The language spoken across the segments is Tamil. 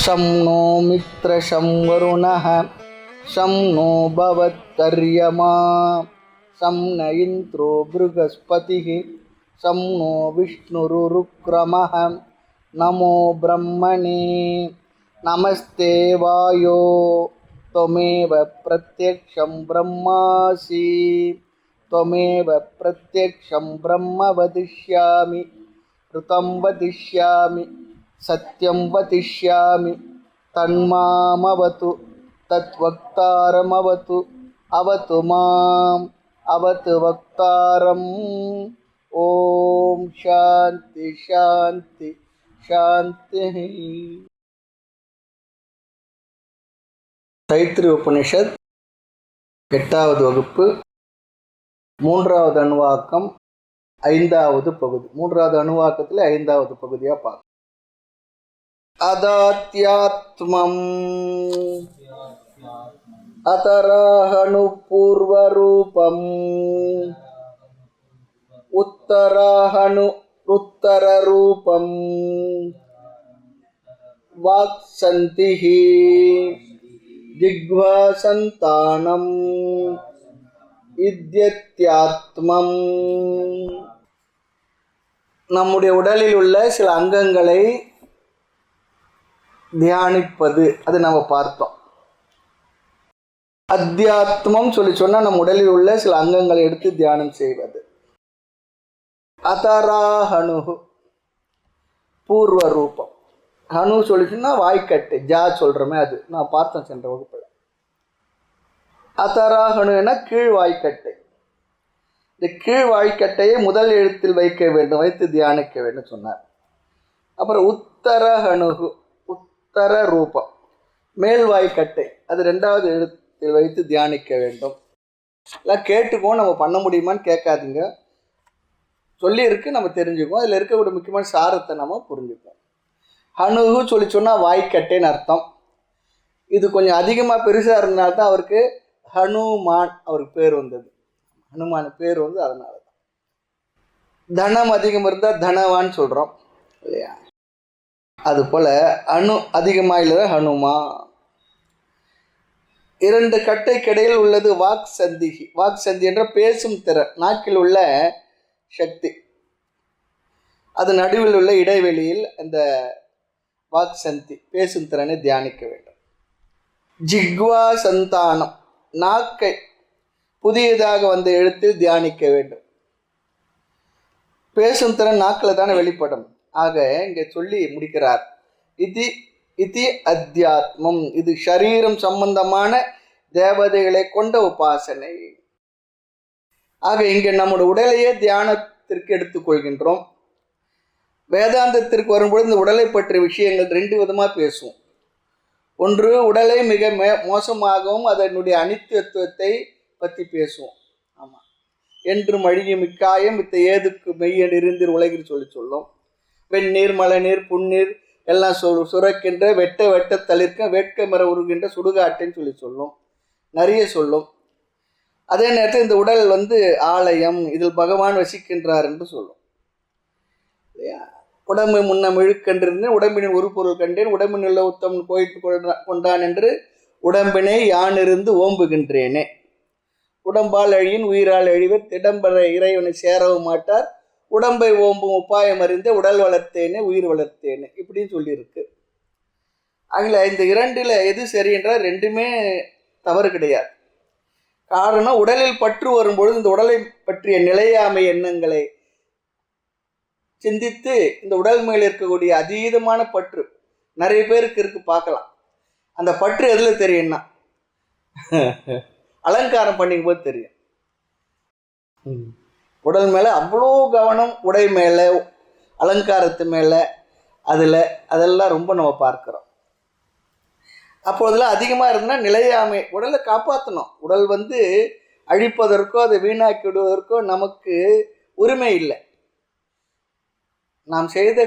शं नो मित्रशं वरुणः शं नो भवत्कर्यमा शं न इन्द्रो बृहस्पतिः शं नो विष्णुरुक्रमः नमो ब्रह्मणे नमस्ते वायो त्वमेव प्रत्यक्षं ब्रह्मासि त्वमेव प्रत्यक्षं ब्रह्म वदिष्यामि ऋतं वदिष्यामि सत्यं वदिष्यामि तन्मामवतु तद्वक्तारमवतु अवतु माम् अवतु वक्तारम् ओम शांति शांति शांति. தைத்திரிய உபனிஷத் 8வது வகுப்பு 3வது அணுவாக்கம் 5வது பகுதி. 3வது அணுவாக்கத்தில் 5வது பகுதியாக பார்க்க. அதாத்யாத்மம் அதராஹனு பூர்வரூபம் உத்தராஹனு உத்தரரூபம் வாக்சந்திஹி திக்வாசந்தானம் இத்யத்யாத்மம். நம்முடைய உடலில் உள்ள சில அங்கங்களை தியானிப்பது, அது நம்ம பார்த்தோம். அத்தியாத்மம் சொல்லி சொன்னால் நம்ம உடலில் உள்ள சில அங்கங்களை எடுத்து தியானம் செய்வது. அதராஹனு பூர்வ ரூபம். ஹனு சொல்லிச்சுன்னா வாய்க்கட்டை, ஜா சொல்கிறோமே, அது நான் பார்த்தேன் சென்ற வகுப்பில். அதராஹனுன்னா கீழ் வாய்க்கட்டை. இந்த கீழ் வாய்க்கட்டையை முதல் எழுத்தில் வைக்க வேண்டும், வைத்து தியானிக்க வேண்டும் சொன்னார். அப்புறம் உத்தரஹனுகு உத்தர ரூபம், மேல் வாய்க்கட்டை, அது 2வது எழுத்தில் வைத்து தியானிக்க வேண்டும். எல்லாம் கேட்டுக்குவோம், நம்ம பண்ண முடியுமான்னு கேட்காதீங்க. சொல்லியிருக்கு, நம்ம தெரிஞ்சுக்குவோம். அதில் இருக்கக்கூடிய முக்கியமான சாரத்தை நம்ம புரிஞ்சுக்குவோம். ஹனுகு சொல்லி சொன்னால் வாய்க்கட்டைன்னு அர்த்தம். இது கொஞ்சம் அதிகமாக பெருசாக இருந்தனால்தான் அவருக்கு ஹனுமான் அவருக்கு பேர் வந்தது. ஹனுமான் பேர் வந்து அதனால தான். தனம் அதிகம் இருந்தால் தனவான்னு சொல்கிறோம் இல்லையா? அதுபோல் அணு அதிகமாக இல்லை ஹனுமா. 2 கட்டைக்கிடையில் உள்ளது வாக் சந்திகி. வாக் சந்தி என்ற பேசும் திறன், நாக்கில் உள்ள சக்தி. அது நடுவில் உள்ள இடைவெளியில் அந்த வாக் சந்தி பேசும் திறனை தியானிக்க வேண்டும். ஜிக்வா சந்தானம், நாக்கை புதியதாக வந்த எழுத்தில் தியானிக்க வேண்டும். பேசும் திறன் நாக்கில் தானே வெளிப்படும். ஆக இங்கே சொல்லி முடிக்கிறார், இது இது அத்தியாத்மம். இது ஷரீரம் சம்பந்தமான தேவதைகளை கொண்ட உபாசனை. ஆக இங்கே நம்முடைய உடலையே தியானத்திற்கு எடுத்துக்கொள்கின்றோம். வேதாந்தத்திற்கு வரும்பொழுது இந்த உடலை பற்றிய விஷயங்கள் 2 விதமாக பேசுவோம். ஒன்று, உடலை மிக மோசமாகவும் அதனுடைய அனித்தியத்துவத்தை பற்றி பேசுவோம். ஆமாம், என்றும் அழியும் இக்காயம் இத்த ஏதுக்கு மெய்யன் இருந்தீர் உலகில் சொல்லும். வெந்நீர் மழைநீர் புன்னீர் எல்லாம் சுரக்கின்ற வெட்ட வெட்ட தளிர்க்க வேட்கை மர உருகின்ற சுடுகாட்டுன்னு சொல்லும். நிறைய சொல்லும். அதே நேரத்தில் இந்த உடல் வந்து ஆலயம், இதில் பகவான் வசிக்கின்றார் என்று சொல்லும் இல்லையா? உடம்பை முன்னம் இழுக்கென்றிருந்தேன், உடம்பினின் ஒரு பொருள் கண்டேன், உடம்பின் உள்ள உத்தம் கோயிட்டு கொண்டான் என்று உடம்பினை யானிருந்து ஓம்புகின்றேனே. உடம்பால் அழியின் உயிரால் அழிவர் திடம்பர இறைவனை சேரவும் மாட்டார், உடம்பை ஓம்பும் உபாயம் அறிந்து உடல் வளர்த்தேனே உயிர் வளர்த்தேனே, இப்படின்னு சொல்லியிருக்கு. அதில் இந்த 2ல் எது சரி என்றால் 2மே தவறு கிடையாது. காரணம், உடலில் பற்று வரும்பொழுது இந்த உடலை பற்றிய நிலையாமை எண்ணங்களை சிந்தித்து இந்த உடல் மேல் இருக்கக்கூடிய அதீதமான பற்று நிறைய பேருக்கு இருக்கு, பார்க்கலாம். அந்த பற்று எதில் தெரியும்னா அலங்காரம் பண்ணிக்கும் போது தெரியும். உடல் மேலே அவ்வளோ கவனம், உடை மேலே, அலங்காரத்து மேலே, அதெல்லாம் ரொம்ப நம்ம பார்க்குறோம். அப்போதெல்லாம் அதிகமாக இருந்தால் நிலையாமை, உடலை காப்பாற்றணும். உடல் வந்து அழிப்பதற்கோ அதை வீணாக்கி விடுவதற்கோ நமக்கு உரிமை இல்லை. நாம் செய்த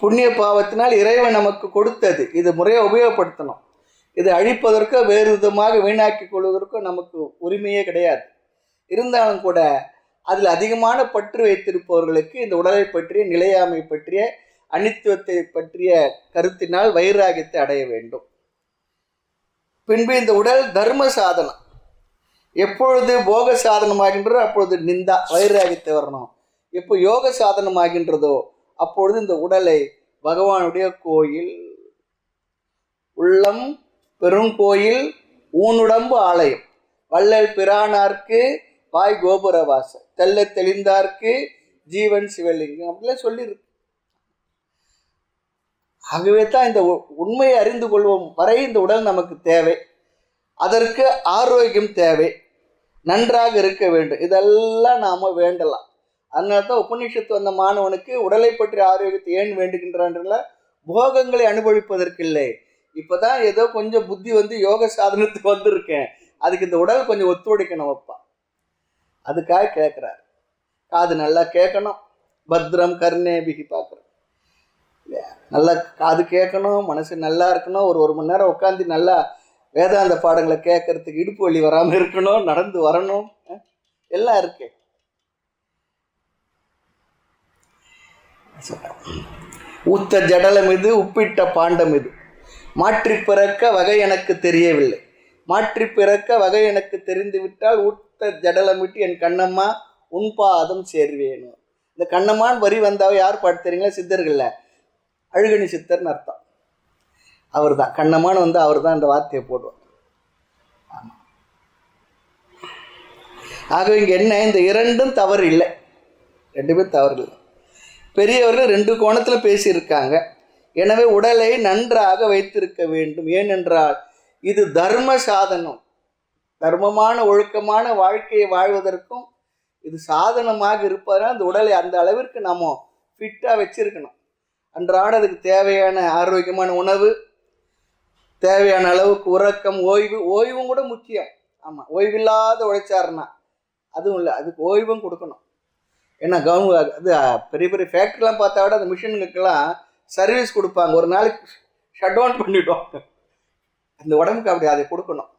புண்ணிய பாவத்தினால் இறைவன் நமக்கு கொடுத்தது, இது முறையை உபயோகப்படுத்தணும். இது அழிப்பதற்கோ வேறு விதமாக வீணாக்கி கொள்வதற்கோ நமக்கு உரிமையே கிடையாது. இருந்தாலும் கூட அதில் அதிகமான பற்று வைத்திருப்பவர்களுக்கு இந்த உடலை பற்றிய நிலையாமை பற்றிய அனித்துவத்தை பற்றிய கருத்தினால் வைராகியத்தை அடைய வேண்டும். பின்பு இந்த உடல் தர்ம சாதனம். எப்பொழுது போக சாதனமாகின்றதோ அப்பொழுது நிந்தா வைராகியத்தை வரணும். எப்போ யோக சாதனமாகின்றதோ அப்பொழுது இந்த உடலை பகவானுடைய கோயில், உள்ளம் பெருங்கோயில், ஊனுடம்பு ஆலயம், வள்ளல் பிரானார்க்கு வாய் கோபுரவாச, தெல்ல தெளிந்தார்க்கு ஜீவன் சிவலிங்கம் அப்படிலாம் சொல்லியிருக்கு. ஆகவே தான் இந்த உண்மையை அறிந்து கொள்வோம் வரை இந்த உடல் நமக்கு தேவை. அதற்கு ஆரோக்கியம் தேவை, நன்றாக இருக்க வேண்டும். இதெல்லாம் நாம் வேண்டலாம். அதனால தான் உபநிஷத்து வந்த மாணவனுக்கு உடலை பற்றிய ஆரோக்கியத்தை ஏன் வேண்டுகின்றான்றல, போகங்களை அனுபவிப்பதற்கில்லை. இப்போதான் ஏதோ கொஞ்சம் புத்தி வந்து யோக சாதனத்துக்கு வந்திருக்கேன், அதுக்கு இந்த உடல் கொஞ்சம் ஒத்துழைக்கணும் அப்பா, அதுக்காக கேட்குறாரு. காது நல்லா கேட்கணும், பத்ரம் கர்ணேபிகி பார்க்குறோம் இல்லையா, நல்லா காது கேட்கணும், மனசு நல்லா இருக்கணும். ஒரு மணி நேரம் உட்காந்து நல்லா வேதாந்த பாடங்களை கேட்கறதுக்கு இடுப்பு வலி வராமல் இருக்கணும், நடந்து வரணும், எல்லாம் இருக்கு. ஊத்த ஜடலம் இது, உப்பிட்ட பாண்டம் இது, மாற்றி பிறக்க வகை எனக்கு தெரியவில்லை, மாற்றி பிறக்க வகை எனக்கு தெரிந்து விட்டால் ஊத்த ஜடலம் விட்டு என் கண்ணம்மா உன் பாதம் சேர்வேணும். இந்த கண்ணம்மான் வரி வந்தாவ யார் பாட்டு தெரியுங்களா? சித்தர்கள்ல அழுகணி சித்தர்னு அர்த்தம். அவர் தான் கண்ணம்மான் வந்து அவர் தான் இந்த வார்த்தையை போடுவார். ஆக இங்கே என்ன, இந்த இரண்டும் தவறு இல்லை, ரெண்டுமே தவறு இல்லை. பெரியவர்கள் ரெண்டு கோணத்தில் பேசியிருக்காங்க. எனவே உடலை நன்றாக வைத்திருக்க வேண்டும். ஏனென்றால் இது தர்ம சாதனம், தர்மமான ஒழுக்கமான வாழ்க்கையை வாழ்வதற்கும் இது சாதனமாக இருப்பதனால் அந்த உடலை அந்த அளவிற்கு நாம் ஃபிட்டாக வச்சிருக்கணும். அன்றாட அதுக்கு தேவையான ஆரோக்கியமான உணவு, தேவையான அளவுக்கு உறக்கம், ஓய்வும் கூட முக்கியம். ஆமாம், ஓய்வில்லாத உழைச்சாருன்னா அதுவும் இல்லை, அதுக்கு ஓய்வும் கொடுக்கணும். ஏன்னா அது பெரிய பெரிய ஃபேக்ட்ரிலாம் பார்த்தா விட அந்த மிஷினுக்கெல்லாம் சர்வீஸ் கொடுப்பாங்க, ஒரு நாளைக்கு ஷட் டவுன் பண்ணிவிட்டோம். அந்த உடம்புக்கு அப்படி அதை கொடுக்கணும்.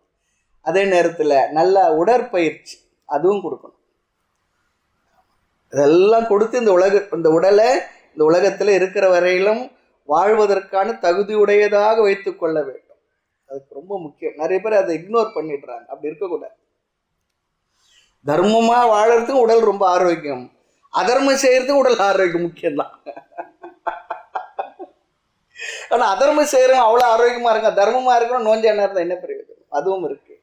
அதே நேரத்தில் நல்ல உடற்பயிற்சி அதுவும் கொடுக்கணும். இதெல்லாம் கொடுத்து இந்த உடலை இந்த உலகத்தில் இருக்கிற வரையிலும் வாழ்வதற்கான தகுதியுடையதாக வைத்து கொள்ள வேண்டும். அதுக்கு ரொம்ப முக்கியம். நிறைய பேர் அதை இக்னோர் பண்ணிடுறாங்க. அப்படி இருக்கக்கூடாது. தர்மமாக வாழறதுக்கும் உடல் ரொம்ப ஆரோக்கியம், அதர்மம் செய்யறதுக்கும் உடல் ஆரோக்கியம் முக்கியம்தான். ஆனால் அதர்மம் செய்கிறவங்க அவ்வளோ ஆரோக்கியமாக இருக்க, தர்மமாக இருக்கணும் நோஞ்ச நேரம் என்ன பிரயோஜனம்? அதுவும் இருக்கு.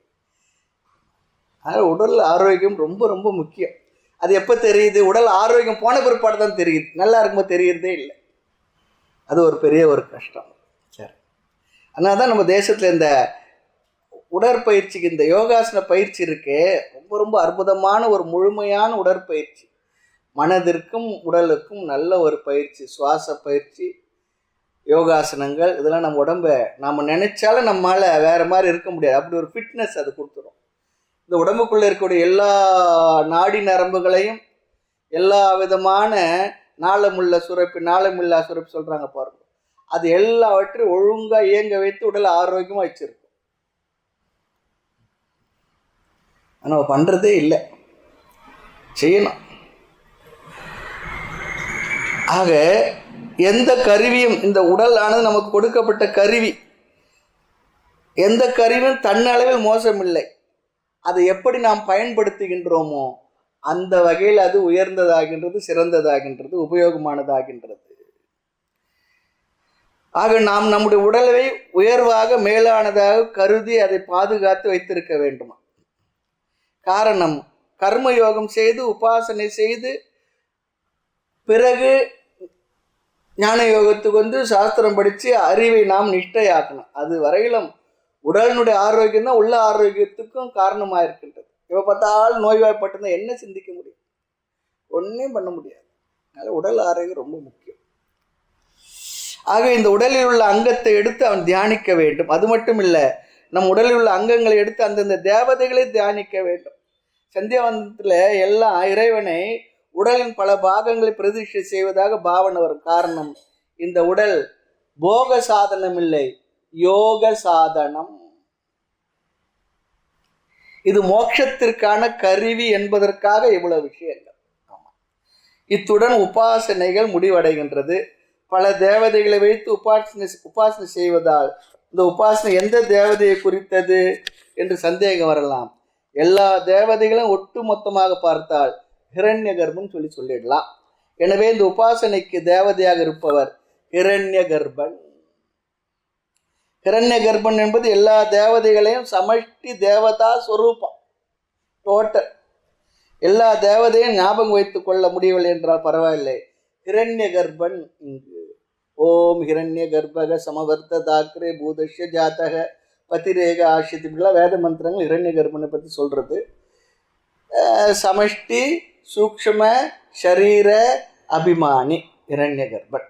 அதனால் உடல் ஆரோக்கியம் ரொம்ப ரொம்ப முக்கியம். அது எப்போ தெரியுது? உடல் ஆரோக்கியம் போன பிற்பாடு தான் தெரியுது. நல்லா இருக்கும்போது தெரியறதே இல்லை. அது ஒரு பெரிய ஒரு கஷ்டம். சரி, அதனால தான் நம்ம தேசத்தில் இந்த உடற்பயிற்சிக்கு இந்த யோகாசன பயிற்சி இருக்கே, ரொம்ப ரொம்ப அற்புதமான ஒரு முழுமையான உடற்பயிற்சி. மனதிற்கும் உடலுக்கும் நல்ல ஒரு பயிற்சி, சுவாச பயிற்சி, யோகாசனங்கள், இதெல்லாம் நம்ம உடம்பை நாம் நினைச்சாலும் நம்மளால் வேறு மாதிரி இருக்க முடியாது. அப்படி ஒரு ஃபிட்னஸ் அது கொடுத்துரும். இந்த உடம்புக்குள்ளே இருக்கக்கூடிய எல்லா நாடி நரம்புகளையும், எல்லா விதமான நாளமுள்ள சுரப்பி, நாளமில்லா சுரப்பி சொல்கிறாங்க பாருங்க, அது எல்லாவற்றையும் ஒழுங்காக இயங்க வைத்து உடலை ஆரோக்கியமாக வச்சிருக்கும். நம்ம பண்ணுறதே இல்லை, செய்யணும். ஆக எந்த கருவியும், இந்த உடல் ஆனது நமக்கு கொடுக்கப்பட்ட கருவி, எந்த கருவியும் தன்னளவில் மோசமில்லை. அதை எப்படி நாம் பயன்படுத்துகின்றோமோ அந்த வகையில் அது உயர்ந்ததாகின்றது, சிறந்ததாகின்றது, உபயோகமானதாகின்றது. ஆக நாம் நம்முடைய உடலை உயர்வாக மேலானதாக கருதி அதை பாதுகாத்து வைத்திருக்க வேண்டுமா? காரணம், கர்மயோகம் செய்து உபாசனை செய்து பிறகு ஞான யோகத்துக்கு வந்து சாஸ்திரம் படித்து அறிவை நாம் நிஷ்டையாக்கணும். அது வரையிலும் உடலினுடைய ஆரோக்கியம் தான் உள்ள ஆரோக்கியத்துக்கும் காரணமாக இருக்கின்றது. இப்போ பார்த்தாலும் நோய்வாய்ப்பட்டிருந்தால் என்ன சிந்திக்க முடியும்? ஒன்றும் பண்ண முடியாது. அதனால் உடல் ஆரோக்கியம் ரொம்ப முக்கியம். ஆக இந்த உடலில் உள்ள அங்கத்தை எடுத்து அவன் தியானிக்க வேண்டும். அது மட்டும் இல்லை, நம் உடலில் உள்ள அங்கங்களை எடுத்து அந்தந்த தேவதைகளை தியானிக்க வேண்டும். சந்தியாவந்தத்தில் எல்லாம் இறைவனை உடலின் பல பாகங்களை பிரதிஷ்டை செய்வதாக பாவனை வரும். காரணம், இந்த உடல் போக சாதனம் இல்லை, யோக சாதனம். இது மோட்சத்திற்கான கருவி என்பதற்காக இவ்வளவு விஷயங்கள். இத்துடன் உபாசனைகள் முடிவடைகின்றது. பல தேவதைகளை வைத்து உபாசனை செய்வதால் இந்த உபாசனை எந்த தேவதையை குறித்தது என்று சந்தேகம் வரலாம். எல்லா தேவதைகளும் ஒட்டு மொத்தமாக பார்த்தால் ஹிரண்ய கர்ப்பன் சொல்லிடலாம். எனவே இந்த உபாசனைக்கு தேவதையாக இருப்பவர் ஹிரண்ய கர்ப்பன். ஹிரண்ய கர்ப்பன் என்பது எல்லா தேவதைகளையும் சமஷ்டி தேவதா ஸ்வரூபம், டோட்டல். எல்லா தேவதையும் ஞாபகம் வைத்துக் கொள்ள முடியவில்லை என்றால் பரவாயில்லை. ஹிரண்ய கர்ப்பன் இங்கு ஓம் ஹிரண்ய கர்ப்பக சமவர்த்த தாக்கரே பூதஷ்ய ஜாத்தக பதிரேக ஆஷித், இப்படிலாம் வேத மந்திரங்கள் ஹிரண்ய கர்ப்பனை பற்றி சொல்கிறது. சமஷ்டி சூக்ஷ்ம ஷரீர அபிமானி ஹிரண்ய கர்ப்பன்.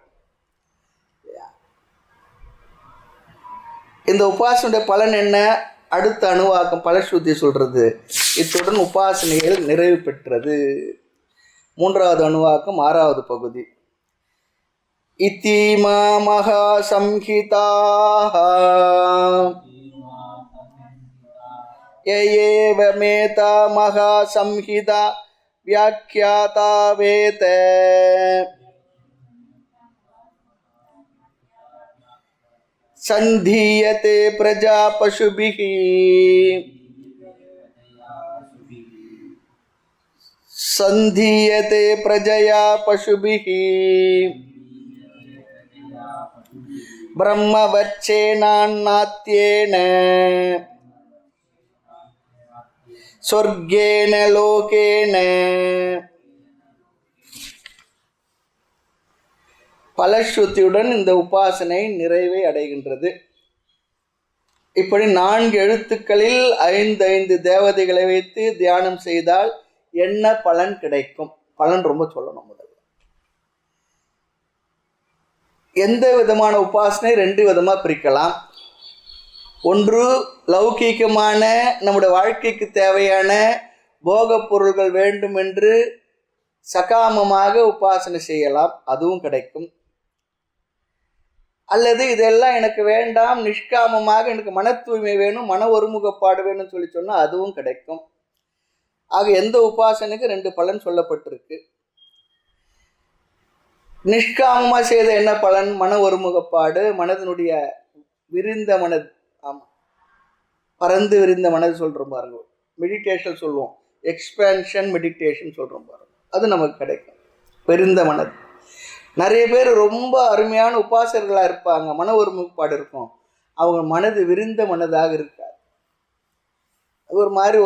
இந்த உபாசனுடைய பலன் என்ன? அடுத்த அணுவாக்கம் பலஸ்ருதி சொல்கிறது. இத்துடன் உபாசனைகள் நிறைவு பெற்றது. மூன்றாவது அணுவாக்கம் 6வது பகுதி. இத்திமா மகா சம்ஹிதாஹ ஏவ மேதா மகா சம்ஹிதா வியாக்கியாதா வேத சந்தீயதே பிரஜா பசுபிஹி சந்தீயதே பிரஜயா பசுபிஹி பிரம்மவச்சேனான்னாத்யேன சொர்க்கேன லோகேன. பலஸ்ருதியுடன் இந்த உபாசனை நிறைவை அடைகின்றது. இப்படி 4 எழுத்துக்களில் 5 தேவதைகளை வைத்து தியானம் செய்தால் என்ன பலன் கிடைக்கும்? பலன் ரொம்ப சொல்லணும். முதல்ல எந்த விதமான உபாசனை 2 விதமாக பிரிக்கலாம். ஒன்று லௌகீகமான நம்முடைய வாழ்க்கைக்கு தேவையான போகப் பொருள்கள் வேண்டும் என்று சகாமமாக உபாசனை செய்யலாம், அதுவும் கிடைக்கும். அல்லது இதெல்லாம் எனக்கு வேண்டாம், நிஷ்காமமாக எனக்கு மன தூய்மை வேணும், மன ஒருமுகப்பாடு வேணும்னு சொன்னால் அதுவும் கிடைக்கும். ஆக எந்த உபாசனைக்கு 2 பலன் சொல்லப்பட்டிருக்கு. நிஷ்காமமாக செய்த என்ன பலன்? மன ஒருமுகப்பாடு, மனதினுடைய விரிந்த மனது. ஆமாம், பறந்து விரிந்த மனது சொல்கிறோம் பாருங்க. மெடிடேஷன் சொல்லுவோம், எக்ஸ்பேன்ஷன் மெடிடேஷன் சொல்கிறோம் பாருங்க, அது நமக்கு கிடைக்கும். விரிந்த மனது. நிறைய பேர் ரொம்ப அருமையான உபாசகர்களாக இருப்பாங்க, மன ஒருமுகப்பாடு இருக்கும், அவங்க மனது விரிந்த மனதாக இருக்காது. அது ஒரு மாதிரி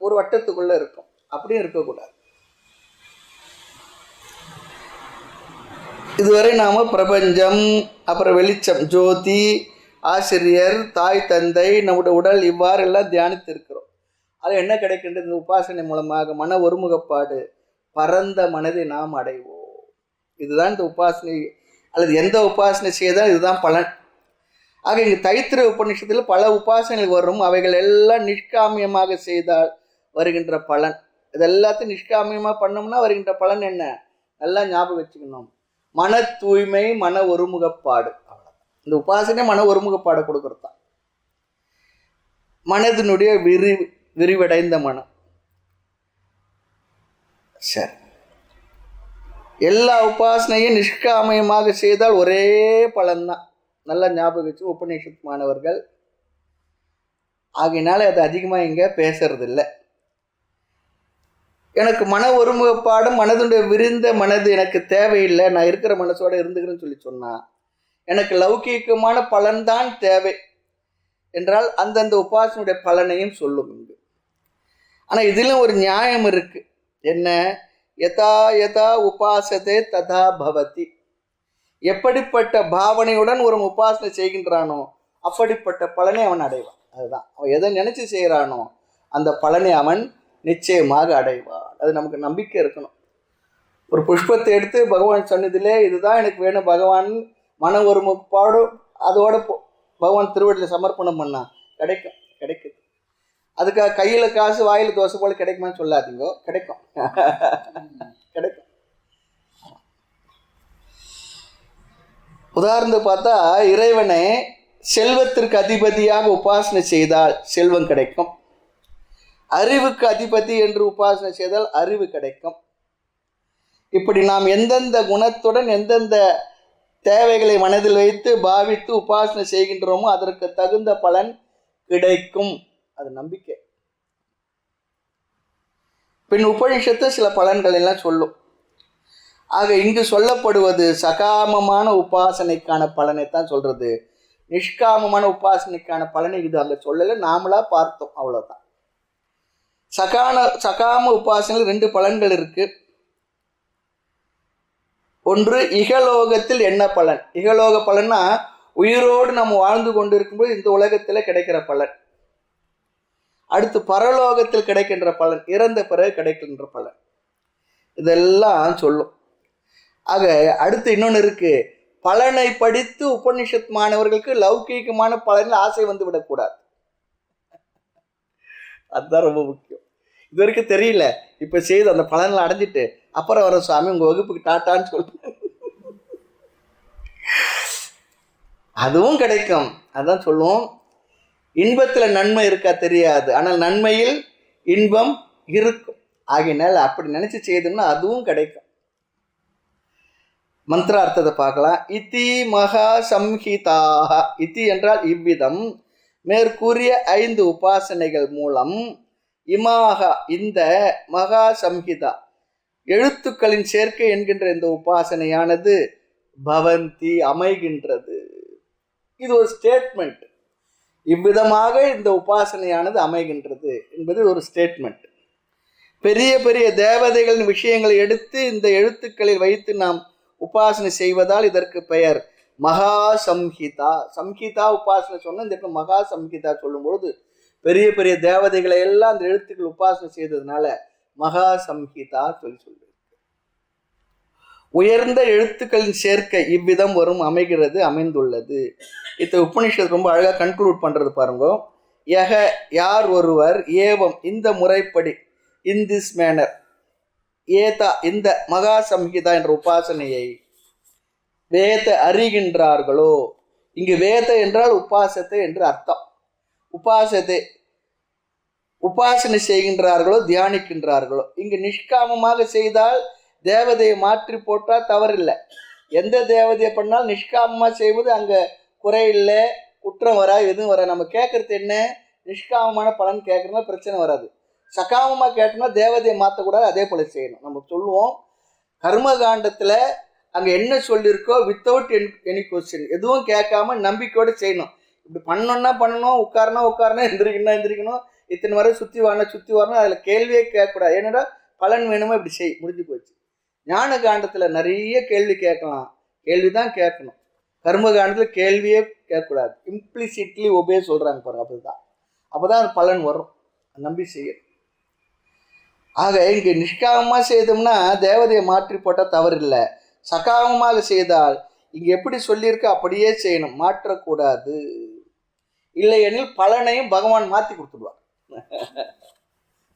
ஒரு வட்டத்துக்குள்ளே இருக்கும். அப்படியும் இருக்கக்கூடாது. இதுவரை நாம் பிரபஞ்சம், அப்புறம் வெளிச்சம், ஜோதி, ஆசிரியர், தாய் தந்தை, நம்முடைய உடல், இவ்வாறெல்லாம் தியானித்திருக்கிறோம். அது என்ன கிடைக்கின்றது? இந்த உபாசனை மூலமாக மன ஒருமுகப்பாடு, பரந்த மனதை நாம் அடைவோம். இதுதான் இந்த உபாசனை, அல்லது எந்த உபாசனை செய்தால் இதுதான் பலன். ஆக இங்கு தைத்திரிய உபநிஷத்தில் பல உபாசனைகள் வரும். அவைகள் எல்லாம் நிஷ்காமியமாக செய்தால் வருகின்ற பலன். இதெல்லாத்தையும் நிஷ்காமியமாக பண்ணோம்னா வருகின்ற பலன் என்ன? நல்லா ஞாபகம் வச்சுக்கணும். மன தூய்மை, மன ஒருமுகப்பாடு. இந்த உபாசனை மன ஒருமுகப்பாடு கொடுக்கறது தான். மனதினுடைய விரிவடைந்த மனம். சரி, எல்லா உபாசனையும் நிஷ்காமயமாக செய்தால் ஒரே பலன்தான். நல்லா ஞாபகம் வச்சு உபநிஷத் மாணவர்கள். ஆகையினால அது அதிகமாக இங்கே பேசுறதில்லை. எனக்கு மன ஒருமுகப்பாடும் மனதுடைய விரிந்த மனது எனக்கு தேவையில்லை, நான் இருக்கிற மனசோடு இருந்துக்கிறேன்னு சொன்னால் எனக்கு லௌகீகமான பலன்தான் தேவை என்றால் அந்தந்த உபாசனுடைய பலனையும் சொல்லும் இங்கு. ஆனால் இதிலும் ஒரு நியாயம் இருக்கு. என்ன? யதா யதா உபாசதே ததா பவதி. எப்படிப்பட்ட பாவனையுடன் ஒரு உபாசனை செய்கின்றானோ அப்படிப்பட்ட பலனை அவன் அடைவான். அதுதான், அவன் எதை நினைச்சு செய்கிறானோ அந்த பலனை அவன் நிச்சயமாக அடைவான். அது நமக்கு நம்பிக்கை இருக்கணும். ஒரு புஷ்பத்தை எடுத்து பகவான் சன்னதியிலே இதுதான் எனக்கு வேணும் பகவான், மன ஒருமுகப்பாடு அதோட பகவான் திருவடியில் சமர்ப்பணம் பண்ணா கிடைக்குது. அதுக்காக கையில் காசு வாயில் தோசை போல கிடைக்குமான்னு சொல்லாதீங்க, கிடைக்கும். கிடைக்கும். உதாரணத்துக்கு பார்த்தா, இறைவனை செல்வத்திற்கு அதிபதியாக உபாசனை செய்தால் செல்வம் கிடைக்கும். அறிவுக்கு அதிபதி என்று உபாசனை செய்தால் அறிவு கிடைக்கும். இப்படி நாம் எந்தெந்த குணத்துடன் எந்தெந்த தேவைகளை மனதில் வைத்து பாவித்து உபாசனை செய்கின்றோமோ அதற்கு தகுந்த பலன் கிடைக்கும். அது நம்பிக்கை. பின் உபனிஷத்து சில பலன்கள் எல்லாம் சொல்லும். ஆக இங்கு சொல்லப்படுவது சகாமமான உபாசனைக்கான பலனை தான் சொல்றது. நிஷ்காமமான உபாசனைக்கான பலனை இது அங்கே சொல்லலை, நாமளா பார்த்தோம், அவ்வளோதான். சகாம உபாசனையில் 2 பலன்கள் இருக்கு. ஒன்று இகலோகத்தில் என்ன பலன். இகலோக பலன்னா உயிரோடு நம்ம வாழ்ந்து கொண்டு இருக்கும்போது இந்த உலகத்தில் கிடைக்கிற பலன். அடுத்து பரலோகத்தில் கிடைக்கின்ற பலன், இறந்த பிறகு கிடைக்கின்ற பலன். இதெல்லாம் சொல்லும். ஆக அடுத்து இன்னொன்று இருக்கு, பலனை படித்து உபனிஷத் மாணவர்களுக்கு லௌகீகமான பலனில் ஆசை வந்து விடக்கூடாது. அதுதான் ரொம்ப முக்கியம். இது வரைக்கும் தெரியல, இப்போ செய்து அந்த பலனில் அடைஞ்சிட்டு அப்புறம் வர சுவாமி உங்கள் வகுப்புக்கு டாட்டான்னு சொல்லுங்க, அதுவும் கிடைக்கும். அதான் சொல்லுவோம், இன்பத்தில் நன்மை இருக்கா தெரியாது, ஆனால் நன்மையில் இன்பம் இருக்கும். ஆகையினால் அப்படி நினைச்சு செய்தோம்னா அதுவும் கிடைக்கும். மந்திர அர்த்தத்தை பார்க்கலாம். இதி மகா சம்ஹிதாக. இதி என்றால் இவ்விதம், மேற்கூறிய 5 உபாசனைகள் மூலம் இமாக இந்த மகா சம்ஹிதா எழுத்துக்களின் சேர்க்கை என்கின்ற இந்த உபாசனையானது பவந்தி அமைகின்றது. இது ஒரு ஸ்டேட்மெண்ட். இவ்விதமாக இந்த உபாசனையானது அமைகின்றது என்பது ஒரு ஸ்டேட்மெண்ட். பெரிய பெரிய தேவதைகளின் விஷயங்களை எடுத்து இந்த எழுத்துக்களில் வைத்து நாம் உபாசனை செய்வதால் இதற்கு பெயர் மகா சம்ஹிதா. சம்ஹிதா உபாசனை சொன்ன இந்த மகா சம்ஹிதா சொல்லும்பொழுது பெரிய பெரிய தேவதைகளை எல்லாம் அந்த எழுத்துக்கள் உபாசனை செய்ததுனால மகா சம்ஹிதா சொல்லுது. உயர்ந்த எழுத்துக்களின் சேர்க்கை இவ்விதம் வரும் அமைகிறது, அமைந்துள்ளது. இந்த உபனிஷத் ரொம்ப அழகாக கன்க்ளூட் பண்றது பாருங்க. யக யார் ஒருவர் ஏவம் இந்த முறைப்படி, இன் திஸ் மேனர், ஏதா இந்த மகா சம்ஹிதா என்ற உபாசனையை வேத அறிகின்றார்களோ. இங்கு வேத என்றால் உபாசத்தை என்று அர்த்தம். உபாசத்தை உபாசனை செய்கின்றார்களோ, தியானிக்கின்றார்களோ. இங்கு நிஷ்காமமாக செய்தால் தேவதையை மாற்றி போட்டால் தவறில்லை. எந்த தேவதையை பண்ணாலும் நிஷ்காமமாக செய்வது அங்கே குறையில்லை, குற்றம் வரா, எதுவும் வரா. நம்ம கேட்கறது என்ன, நிஷ்காமமான பலன் கேட்கறதுனா பிரச்சனை வராது. சகாமமாக கேட்டோம்னா தேவதையை மாற்றக்கூடாது, அதே போல் செய்யணும். நம்ம சொல்லுவோம் கர்மகாண்டத்தில் அங்கே என்ன சொல்லியிருக்கோ வித்தவுட் எனி கொஸ்டின், எதுவும் கேட்காம நம்பிக்கையோடு செய்யணும். இப்படி பண்ணணும்னா பண்ணணும், உட்காரணும் எந்திரிக்கணும், இத்தனை வரை சுற்றி வரணும், அதில் கேள்வியே கேட்கக்கூடாது. ஏன்னா பலன் வேணுமோ இப்படி செய், முடிஞ்சு போச்சு. ஞான காண்டத்தில் நிறைய கேள்வி கேட்கலாம், கேள்வி தான் கேட்கணும். கர்ம காண்டத்தில் கேள்வியே கேட்கக்கூடாது. இம்ப்ளிசிட்லி ஒபே சொல்கிறாங்க பாருங்க, அப்போ தான் பலன் வரும், நம்பி செய்யணும். ஆக இங்கே நிஷ்காமமாக செய்தோம்னா தேவதையை மாற்றி போட்டால் தவறில்லை. சகாமமாக செய்தால் இங்கே எப்படி சொல்லியிருக்க அப்படியே செய்யணும், மாற்றக்கூடாது. இல்லையெனில் பலனையும் பகவான் மாற்றி கொடுத்துடுவார்,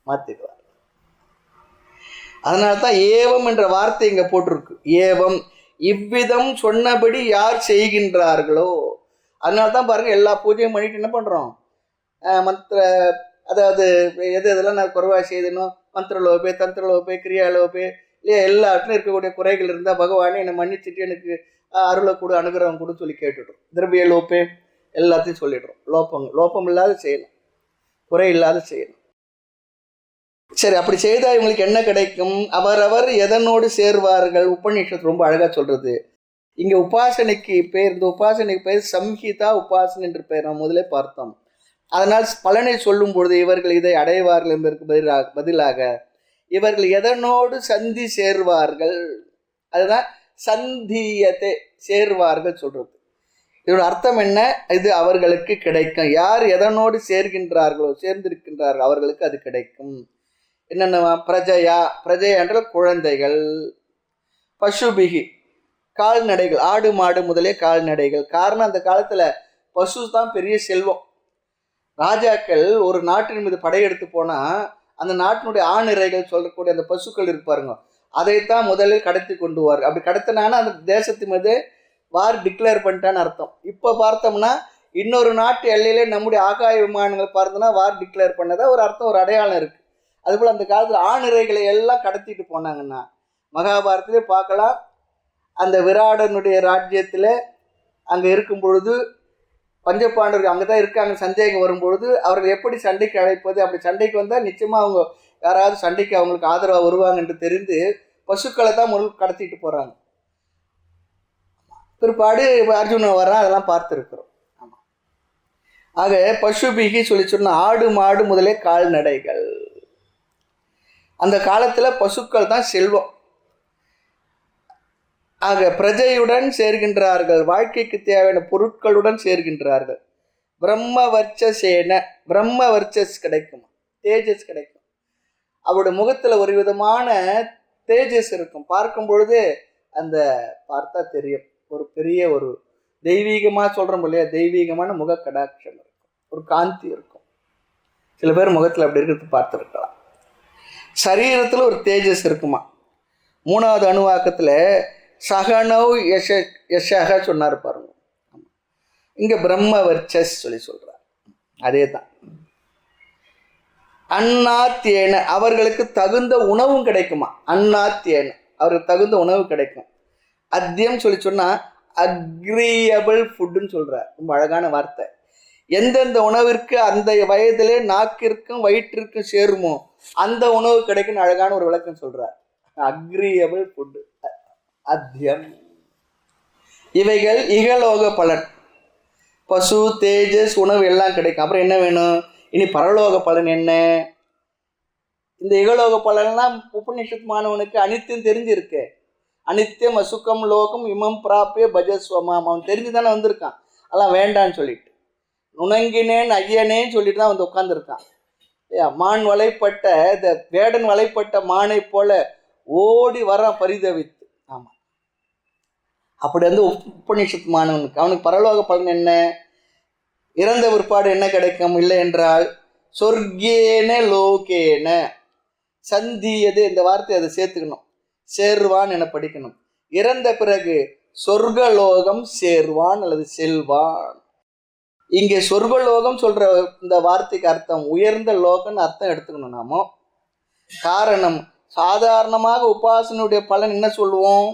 மாற்றிடுவார். அதனால தான் ஏவம் என்ற வார்த்தை இங்கே போட்டிருக்கு. ஏவம் இவ்விதம் சொன்னபடி யார் செய்கின்றார்களோ. அதனால தான் பாருங்கள், எல்லா பூஜையும் பண்ணிட்டு என்ன பண்ணுறோம், மந்திர, அதாவது எது எதெல்லாம் நான் குறைவாக செய்தணும், மந்திரலோபே, தந்திரலோபே, கிரியாலோபே, இல்லையா, எல்லாத்துலையும் இருக்கக்கூடிய குறைகள் இருந்தால் பகவானே என்னை மன்னிச்சுட்டு எனக்கு அருளை கொடு, அனுகிரகம் கொடு சொல்லி கேட்டுடுறோம். திரவிய லோப்பே எல்லாத்தையும் சொல்லிடுறோம். லோப்பம் இல்லாத செய்யணும், குறை இல்லாத செய்யணும். சரி, அப்படி செய்தால் இவங்களுக்கு என்ன கிடைக்கும்? அவரவர் எதனோடு சேர்வார்கள்? உபநிஷத்து ரொம்ப அழகாக சொல்கிறது. இங்கே உபாசனைக்கு பேர், இந்த உபாசனைக்கு பேர் சம்ஹிதா உபாசனை என்று பெயர், நாம் முதலே பார்த்தோம். அதனால் பலனை சொல்லும் பொழுது இவர்கள் இதை அடைவார்கள் என்பதற்கு பதிலாக இவர்கள் எதனோடு சந்தி சேர்வார்கள், அதுதான் சந்தியத்தை சேர்வார்கள் சொல்றது. இதோட அர்த்தம் என்ன? இது அவர்களுக்கு கிடைக்கும். யார் எதனோடு சேர்கின்றார்களோ, சேர்ந்திருக்கின்றார்கள், அவர்களுக்கு அது கிடைக்கும். என்னென்ன? பிரஜை என்றால் குழந்தைகள், பசுபிகி கால்நடைகள், ஆடு மாடு முதலே கால்நடைகள். காரணம் அந்த காலத்தில் பசு தான் பெரிய செல்வம். ராஜாக்கள் ஒரு நாட்டின் மீது படையெடுத்து போனால் அந்த நாட்டினுடைய ஆணிரைகள் சொல்லக்கூடிய அந்த பசுக்கள் இருப்பாருங்க, அதைத்தான் முதலில் கடத்தி கொண்டு வார். அப்படி கடத்தினான்னா அந்த தேசத்து மீது வார் டிக்ளேர் பண்ணிட்டான்னு அர்த்தம். இப்போ பார்த்தோம்னா இன்னொரு நாட்டு எல்லையிலே நம்முடைய ஆகாய விமானங்கள் பார்த்தோன்னா வார் டிக்ளேர் பண்ணதா ஒரு அர்த்தம், ஒரு அடையாளம் இருக்குது. அதுபோல் அந்த காலத்தில் ஆணிரைகளை எல்லாம் கடத்திட்டு போனாங்கன்னா மகாபாரத்திலே பார்க்கலாம். அந்த விராடனுடைய ராஜ்யத்தில் அங்கே இருக்கும் பொழுது பஞ்சபாண்டவர்கள் அங்கே தான் இருக்காங்க. சந்தேகம் வரும்பொழுது அவர்கள் எப்படி சண்டைக்கு அழைப்பது, அப்படி சண்டைக்கு வந்தால் நிச்சயமாக அவங்க யாராவது சண்டைக்கு அவங்களுக்கு ஆதரவாக வருவாங்க என்று தெரிந்து பசுக்களை தான் முதல் கடத்திட்டு போகிறாங்க. பிற்பாடு அர்ஜுனன் வரான், அதெல்லாம் பார்த்துருக்குறோம். ஆமாம். ஆக பசுபிகி சொல்லி சொன்ன ஆடு மாடு முதலே கால்நடைகள். அந்த காலத்தில் பசுக்கள் தான் செல்வம். ஆக பிரஜையுடன் சேர்கின்றார்கள், வாழ்க்கைக்கு தேவையான பொருட்களுடன் சேர்கின்றார்கள். பிரம்ம வர்ச்சசேன, பிரம்ம வர்ச்சஸ் கிடைக்கும், தேஜஸ் கிடைக்கும். அவருடைய முகத்தில் ஒரு விதமான தேஜஸ் இருக்கும். பார்க்கும் பொழுது அந்த பார்த்தா தெரியும், ஒரு பெரிய ஒரு தெய்வீகமாக சொல்கிறோம் இல்லையா, தெய்வீகமான முக கடாட்சம் இருக்கும், ஒரு காந்தி இருக்கும். சில பேர் முகத்தில் அப்படி இருக்கிறது பார்த்துருக்கலாம். சரீரத்தில் ஒரு தேஜஸ் இருக்குமா. 3வது அணுவாக்கத்தில் சகனவ் யஷக சொன்னார் பாருங்க. இங்கே பிரம்ம வர்ச்சஸ் சொல்லி சொல்கிறார். அதே தான். அன்னாத்தியேன, அவர்களுக்கு தகுந்த உணவும் கிடைக்குமா. அன்னாத்தியேன, அவருக்கு தகுந்த உணவு கிடைக்கும். அத்தியம் சொல்லி சொன்னால் அக்ரியபிள் ஃபுட்டுன்னு சொல்கிறார். ரொம்ப அழகான வார்த்தை. எந்தெந்த உணவிற்கு அந்த வயதிலே நாக்கிற்கும் வயிற்றிற்கும் சேருமோ அந்த உணவு கிடைக்குன்னு அழகான ஒரு விளக்கம் சொல்கிறார். அக்ரியபிள் ஃபுட்டு, அத்தியம். இவைகள் இகலோக பலன். பசு, தேஜஸ், உணவு எல்லாம் கிடைக்கும். அப்புறம் என்ன வேணும்? இனி பரலோக பலன் என்ன? இந்த இகலோக பலன்லாம் உபநிஷத் மாணவனுக்கு அனித்தியம் தெரிஞ்சிருக்கு. அனித்தியம் அசுக்கம் லோகம் இமம் பிராப்பிய பஜஸ்வமாம், அவன் தெரிஞ்சு தானே வந்திருக்கான். அதெல்லாம் வேண்டான்னு சொல்லிட்டு நுணங்கினேன் ஐயனேன்னு சொல்லிட்டு தான் வந்து உட்காந்துருக்கான். மான் வலைப்பட்ட, இந்த வேடன் வலைப்பட்ட மானை போல ஓடி வரான் பரிதவித்து. ஆமாம், அப்படி வந்து உபநிஷத் மாணவனுக்கு அவனுக்கு பரலோக பலன் என்ன? இறந்த பிற்பாடு என்ன கிடைக்கும்? இல்லை என்றால் சொர்க்கேன லோகேன சந்தியது, இந்த வார்த்தை அதை சேர்த்துக்கணும். சேர்வான் என படிக்கணும். இறந்த பிறகு சொர்க்கலோகம் சேர்வான் அல்லது செல்வான். இங்கே சொர்க்கலோகம் சொல்ற இந்த வார்த்தைக்கு அர்த்தம் உயர்ந்த லோகம்னு அர்த்தம் எடுத்துக்கணும் நாம. காரணம், சாதாரணமாக உபாசனுடைய பலன் என்ன சொல்லுவோம்?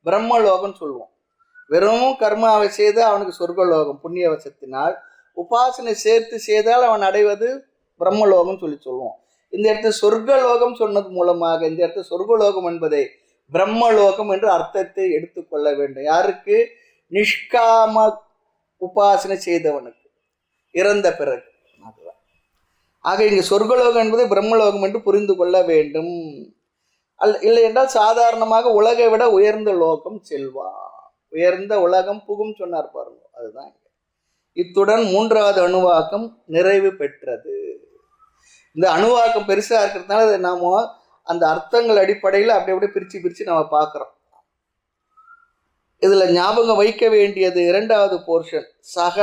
பிரம்மலோகம் சொல்லுவோம். வெறும் கர்மாவை செய்து அவனுக்கு சொர்க்கலோகம் புண்ணியவசத்தினால், உபாசனை சேர்த்து செய்தால் அவன் அடைவது பிரம்மலோகம் சொல்லி சொல்லுவோம். இந்த இடத்துல சொர்க்கலோகம் சொன்னது மூலமாக இந்த இடத்துல சொர்க்கலோகம் என்பதை பிரம்மலோகம் என்று அர்த்தத்தை எடுத்துக்கொள்ள வேண்டும். யாருக்கு? நிஷ்காம உபாசனை செய்தவனுக்கு இறந்த பிறகு. ஆக இங்கே சொர்க்கலோகம் என்பதை பிரம்மலோகம் என்று புரிந்து கொள்ள வேண்டும். இல்லை என்றால் சாதாரணமாக உலகை விட உயர்ந்த லோகம் செல்வா, உயர்ந்த உலகம் புகும் சொன்னார் பாருங்க. அதுதான் இத்துடன் 3வது அணுவாக்கம் நிறைவு பெற்றது. இந்த அணுவாக்கம் பெருசாக இருக்கிறதுனால அதை நாம் அந்த அர்த்தங்கள் அடிப்படையில் அப்படி அப்படியே பிரித்து நம்ம பார்க்குறோம். இதில் ஞாபகம் வைக்க வேண்டியது 2வது போர்ஷன் சக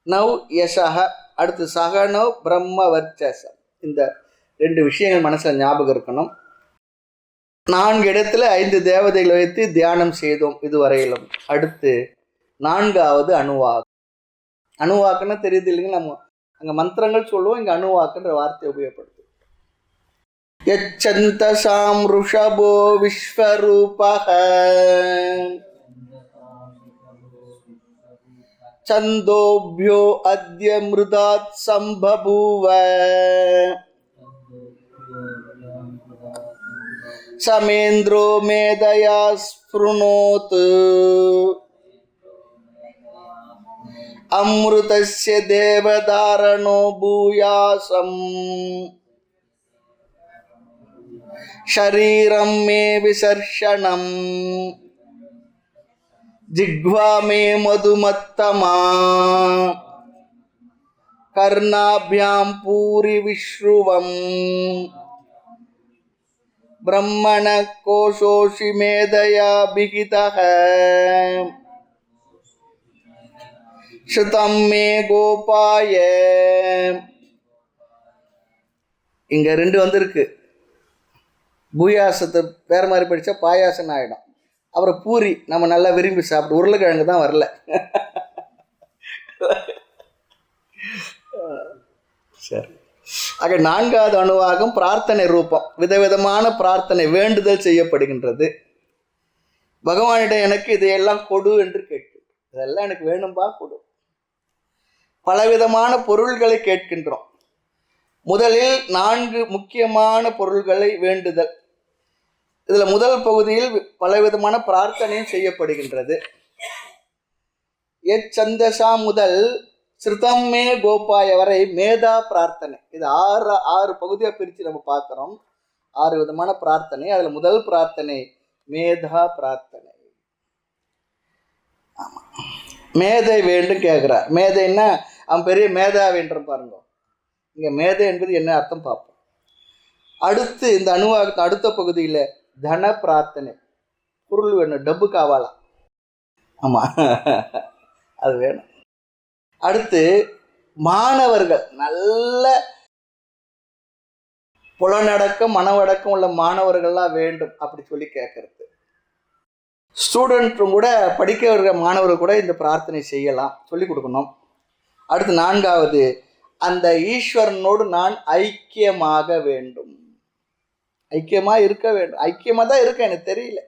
நவ் யசக, அடுத்து சகனவ் பிரம்ம வர்ச்சசம். இந்த 2 விஷயங்கள் மனசில் ஞாபகம் இருக்கணும். 4 இடத்துல 5 தேவதைகளை வைத்து தியானம் செய்தோம் இதுவரையிலும். அடுத்து 4வது அணுவாக்கம். அணுவாக்குன்னா தெரியுது இல்லைங்க, நம்ம அங்கே மந்திரங்கள் சொல்லுவோம், இங்கே அணுவாக்குன்ற வார்த்தையை உபயோகப்படுத்து. யச்சந்தசாம் ருஷபோ விஸ்வரூபஹ சந்தோப்யோ அத்ய மிருதாத் சம்பபூவ சமேந்திரோ மேதயா ஸ்ப்ருணோத் அம்ருதஸ்ய தேவதாரணோ பூயாசம் ஷரீரம் மே விசர்ஷனம் ஜிஹ்வா மே மதுமத்தமா கர்ணாபியாம் பூரி விஸ்ருவம் பிரம்மண கோஷோஷி மேதயா பிகிதஹ ஸ்ருதம் மே கோபாய. இங்க 2 வந்திருக்கு. பூயாசத்தை வேற மாதிரி படித்தா பாயாசம் ஆகிடும். அப்புறம் பூரி நம்ம நல்லா விரும்பி சாப்பிட்டு, உருளைக்கிழங்கு தான் வரல. சரி. ஆக 4வது அணுவாகம் பிரார்த்தனை ரூபம். விதவிதமான பிரார்த்தனை வேண்டுதல் செய்யப்படுகின்றது. பகவானிடம் எனக்கு இதையெல்லாம் கொடு என்று கேட்கின்றோம். இதெல்லாம் எனக்கு வேணும்பா கொடு. பலவிதமான பொருள்களை கேட்கின்றோம். முதலில் 4 முக்கியமான பொருள்களை வேண்டுதல். இதில் முதல் பகுதியில் பலவிதமான பிரார்த்தனையும் செய்யப்படுகின்றது. எச்சந்தசா முதல் ஸ்ருதம்மே கோபாய வரை மேதா பிரார்த்தனை. இது 6 பகுதியாக பிரித்து நம்ம பார்க்குறோம். 6 விதமான பிரார்த்தனை. அதில் முதல் பிரார்த்தனை மேதா பிரார்த்தனை. ஆமாம், மேதை வேண்டும் கேட்குறார். மேதைன்னா அவன் பெரிய மேதாவின்ற பாருங்க. இங்கே மேதை என்பது என்ன அர்த்தம் பார்ப்போம். அடுத்து இந்த அணுவாக அடுத்த பகுதியில் தன பிரார்த்தனை. பொருள் வேணும், டப்பு காவாலாம். ஆமாம், அது வேணும். அடுத்து மாணவர்கள், நல்ல புலனடக்கம் மனவடக்கம் உள்ள மாணவர்கள்லாம் வேண்டும் அப்படி சொல்லி கேட்கறது. ஸ்டூடெண்ட்டும் கூட படிக்க வருகிற மாணவர்கள் கூட இந்த பிரார்த்தனை செய்யலாம், சொல்லி கொடுக்கணும். அடுத்து 4வது, அந்த ஈஸ்வரனோடு நான் ஐக்கியமாக வேண்டும். ஐக்கியமாக இருக்க வேண்டும். ஐக்கியமாக தான் இருக்க, எனக்கு தெரியல.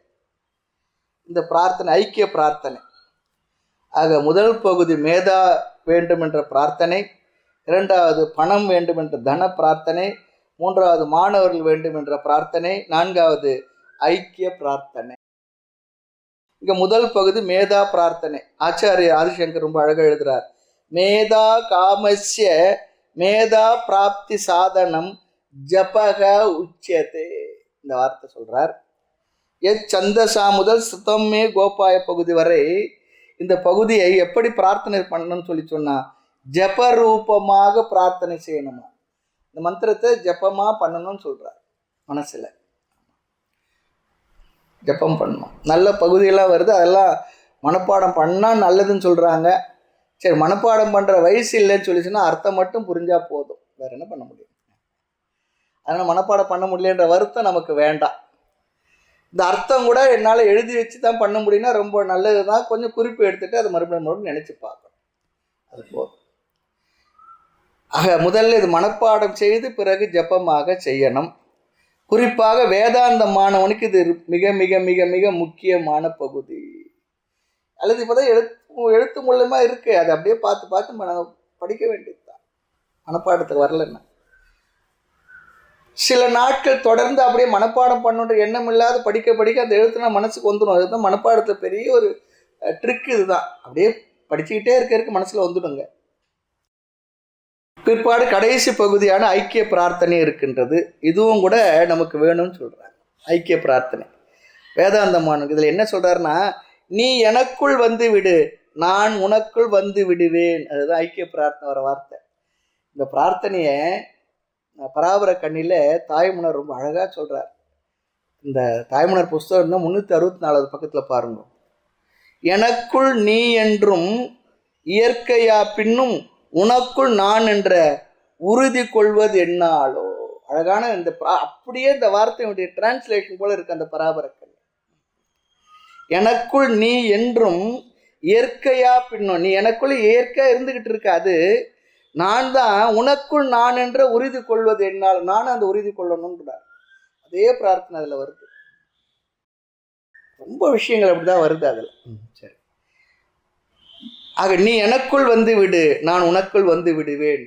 இந்த பிரார்த்தனை ஐக்கிய பிரார்த்தனை. ஆக முதல் பகுதி மேதா வேண்டும் என்ற பிரார்த்தனை, 2வது பணம் வேண்டும் என்ற தன பிரார்த்தனை, 3வது மாணவர்கள் வேண்டும் என்ற பிரார்த்தனை, 4வது ஐக்கிய பிரார்த்தனை. இங்க முதல் பகுதி மேதா பிரார்த்தனை. ஆச்சாரிய ஆதிசங்கர் ரொம்ப அழகாக எழுதுறார். மேதா காமஸ்ய மேதா பிராப்தி சாதனம் ஜபக உச்சதே. இந்த வார்த்தை சொல்றார். சந்தசா முதல் ஸ்ருதம்மே கோபாய பகுதி வரை இந்த பகுதியை எப்படி பிரார்த்தனை பண்ணணும்னு சொல்லி சொன்னா, ஜபரூபமாக பிரார்த்தனை செய்யணுமா. இந்த மந்திரத்தை ஜபமா பண்ணணும்னு சொல்றார். மனசுல ஜபம் பண்ணணும். நல்ல பகுதியெல்லாம் வருது, அதெல்லாம் மனப்பாடம் பண்ணால் நல்லதுன்னு சொல்கிறாங்க. சரி, மனப்பாடம் பண்ணுற வயசு இல்லைன்னு சொல்லிச்சுன்னா அர்த்தம் மட்டும் புரிஞ்சால் போதும், வேறு என்ன பண்ண முடியும். அதனால் மனப்பாடம் பண்ண முடியலன்ற வருத்தம் நமக்கு வேண்டாம். இந்த அர்த்தம் கூட என்னால் எழுதி வச்சு தான் பண்ண முடியும்னா ரொம்ப நல்லது தான். கொஞ்சம் குறிப்பு எடுத்துகிட்டு அதை மறுபடியும் நினச்சி பார்க்கணும், அது போதும். ஆக முதல்ல இது மனப்பாடம் செய்து பிறகு ஜபமாக செய்யணும். குறிப்பாக வேதாந்த மாணவனுக்கு இது மிக மிக மிக மிக முக்கியமான பகுதி. அல்லது இப்போ தான் எழுத்து மூலமாக இருக்குது, அதை அப்படியே பார்த்து பார்த்து படிக்க வேண்டியது தான். மனப்பாடத்துக்கு வரலன்னா சில நாட்கள் தொடர்ந்து அப்படியே மனப்பாடம் பண்ணுன்ற எண்ணம் இல்லாத படிக்க படிக்க அந்த எழுத்துனா மனசுக்கு வந்துடும். அதுதான் மனப்பாடத்தில் பெரிய ஒரு ட்ரிக். இதுதான், அப்படியே படிச்சுக்கிட்டே இருக்க மனசில் வந்துடுங்க. பிற்பாடு கடைசி பகுதியான ஐக்கிய பிரார்த்தனை இருக்கின்றது. இதுவும் கூட நமக்கு வேணும்னு சொல்கிறாங்க. ஐக்கிய பிரார்த்தனை வேதாந்தமானது. இதில் என்ன சொல்கிறாருன்னா, நீ எனக்குள் வந்து விடு, நான் உனக்குள் வந்து விடுவேன். அதுதான் ஐக்கிய பிரார்த்தனை வர வார்த்தை. இந்த பிரார்த்தனையை பராபர கண்ணியில் தாய்மன்னர் ரொம்ப அழகாக சொல்கிறார். இந்த தாய்மன்னர் புஸ்தகம் 364 பக்கத்தில் பாருங்க. எனக்குள் நீ என்றும் இயற்கையா பின்னும் உனக்குள் நான் என்ற உறுதி கொள்வது என்னாலோ. அழகான இந்த அப்படியே இந்த வார்த்தையுடைய டிரான்ஸ்லேஷன் போல இருக்கு அந்த பராபரக்கல். எனக்குள் நீ என்றும் இயற்கையா பின்னும், நீ எனக்குள்ள இயற்கையா இருந்துகிட்டு இருக்க, அது நான் தான் உனக்குள் நான் என்ற உறுதி கொள்வது என்னால், நானும் அந்த உறுதி கொள்ளணும்ன்றார். அதே பிரார்த்தனை அதில் வருது. ரொம்ப விஷயங்கள் அப்படிதான் வருது அதில். சரி, ஆக நீ எனக்குள் வந்து விடு, நான் உனக்குள் வந்து விடுவேன்.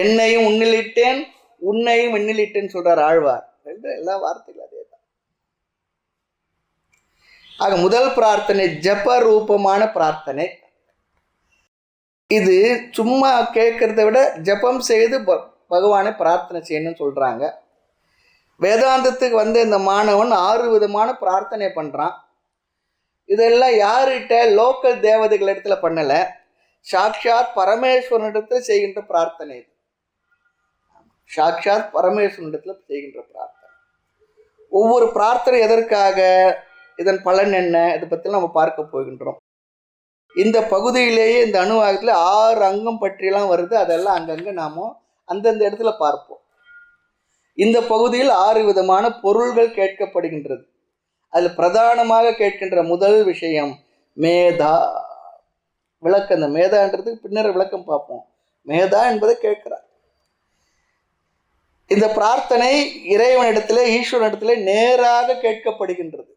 என்னையும் உன்னிலிட்டேன், உன்னையும் எண்ணிலிட்டேன்னு சொல்றார் ஆழ்வார். எல்லா வார்த்தைகளும் அதே தான். ஆக முதல் பிரார்த்தனை ஜப ரூபமான பிரார்த்தனை. இது சும்மா கேட்கறத விட ஜபம் செய்து பகவானை பிரார்த்தனை செய்யணும்னு சொல்றாங்க. வேதாந்தத்துக்கு வந்து இந்த மாணவன் 6 விதமான பிரார்த்தனை பண்றான். இதெல்லாம் யார்கிட்ட? லோக்கல் தேவதைகள் இடத்துல பண்ணலை, சாக்ஷாத் பரமேஸ்வரனிடத்தில் செய்கின்ற பிரார்த்தனை. இது சாக்ஷாத் பரமேஸ்வரனிடத்தில் செய்கின்ற பிரார்த்தனை. ஒவ்வொரு பிரார்த்தனை எதற்காக, இதன் பலன் என்ன, இதை பற்றி நம்ம பார்க்க போகின்றோம். இந்த பகுதியிலேயே இந்த அணுவாகத்தில் 6 அங்கம் பற்றியெல்லாம் வருது. அதெல்லாம் அங்கங்கே நாம அந்தந்த இடத்துல பார்ப்போம். இந்த பகுதியில் 6 விதமான பொருள்கள் கேட்கப்படுகின்றது. அதில் பிரதானமாக கேட்கின்ற முதல் விஷயம் மேதா. விளக்கம், அந்த மேதான்றதுக்கு பின்னர் விளக்கம் பார்ப்போம். மேதா என்பதை கேட்கிறார். இந்த பிரார்த்தனை இறைவனிடத்திலே ஈஸ்வரனிடத்திலே நேராக கேட்கப்படுகின்றது.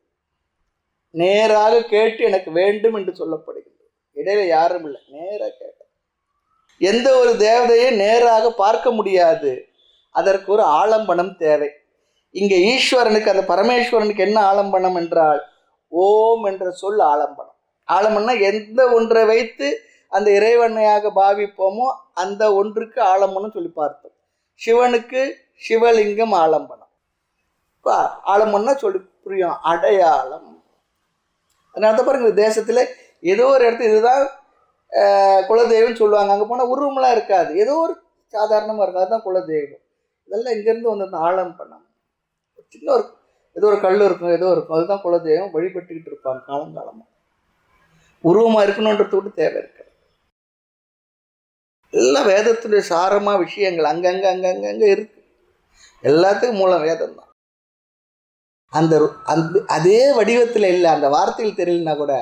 நேராக கேட்டு எனக்கு வேண்டும் என்று சொல்லப்படுகின்றது. இடையில யாரும் இல்லை, நேராக கேட்ட. எந்த ஒரு தேவதையை நேராக பார்க்க முடியாது, அதற்கு ஒரு ஆலம்பனம் தேவை. இங்கே ஈஸ்வரனுக்கு, அந்த பரமேஸ்வரனுக்கு என்ன ஆலம்பனம் என்றால் ஓம் என்ற சொல் ஆலம்பனம். ஆலம்பனா எந்த ஒன்றை வைத்து அந்த இறைவனையாக பாவிப்போமோ அந்த ஒன்றுக்கு ஆலம்பனம் சொல்லி பார்த்தோம். சிவனுக்கு சிவலிங்கம் ஆலம்பனம். ஆலம்பனா சொல்லி புரியும், அடையாளம். அதனால தான் பாருங்க, தேசத்தில் ஏதோ ஒரு இடத்துல இதுதான் குலதெய்வம்னு சொல்லுவாங்க. அங்கே போனால் உருவமெல்லாம் இருக்காது, ஏதோ ஒரு சாதாரணமாக இருக்கும், அதுதான் குலதெய்வம். இதெல்லாம் இங்கேருந்து வந்து ஆலம்பனம். சின்ன ஒரு ஏதோ ஒரு கல் இருக்கும், ஏதோ இருக்கும், அதுதான் குலதெய்வம். வழிபட்டுக்கிட்டு இருப்பாங்க காலங்காலமாக. உருவமாக இருக்கணுன்றது விட்டு தேவை இருக்கு. எல்லாம் வேதத்துடைய சாரமாக விஷயங்கள் அங்கங்கே அங்கங்கே இருக்கு. எல்லாத்துக்கும் மூலம் வேதம் தான். அந்த அதே வடிவத்தில் இல்லை, அந்த வார்த்தையில் தெரியலனா கூட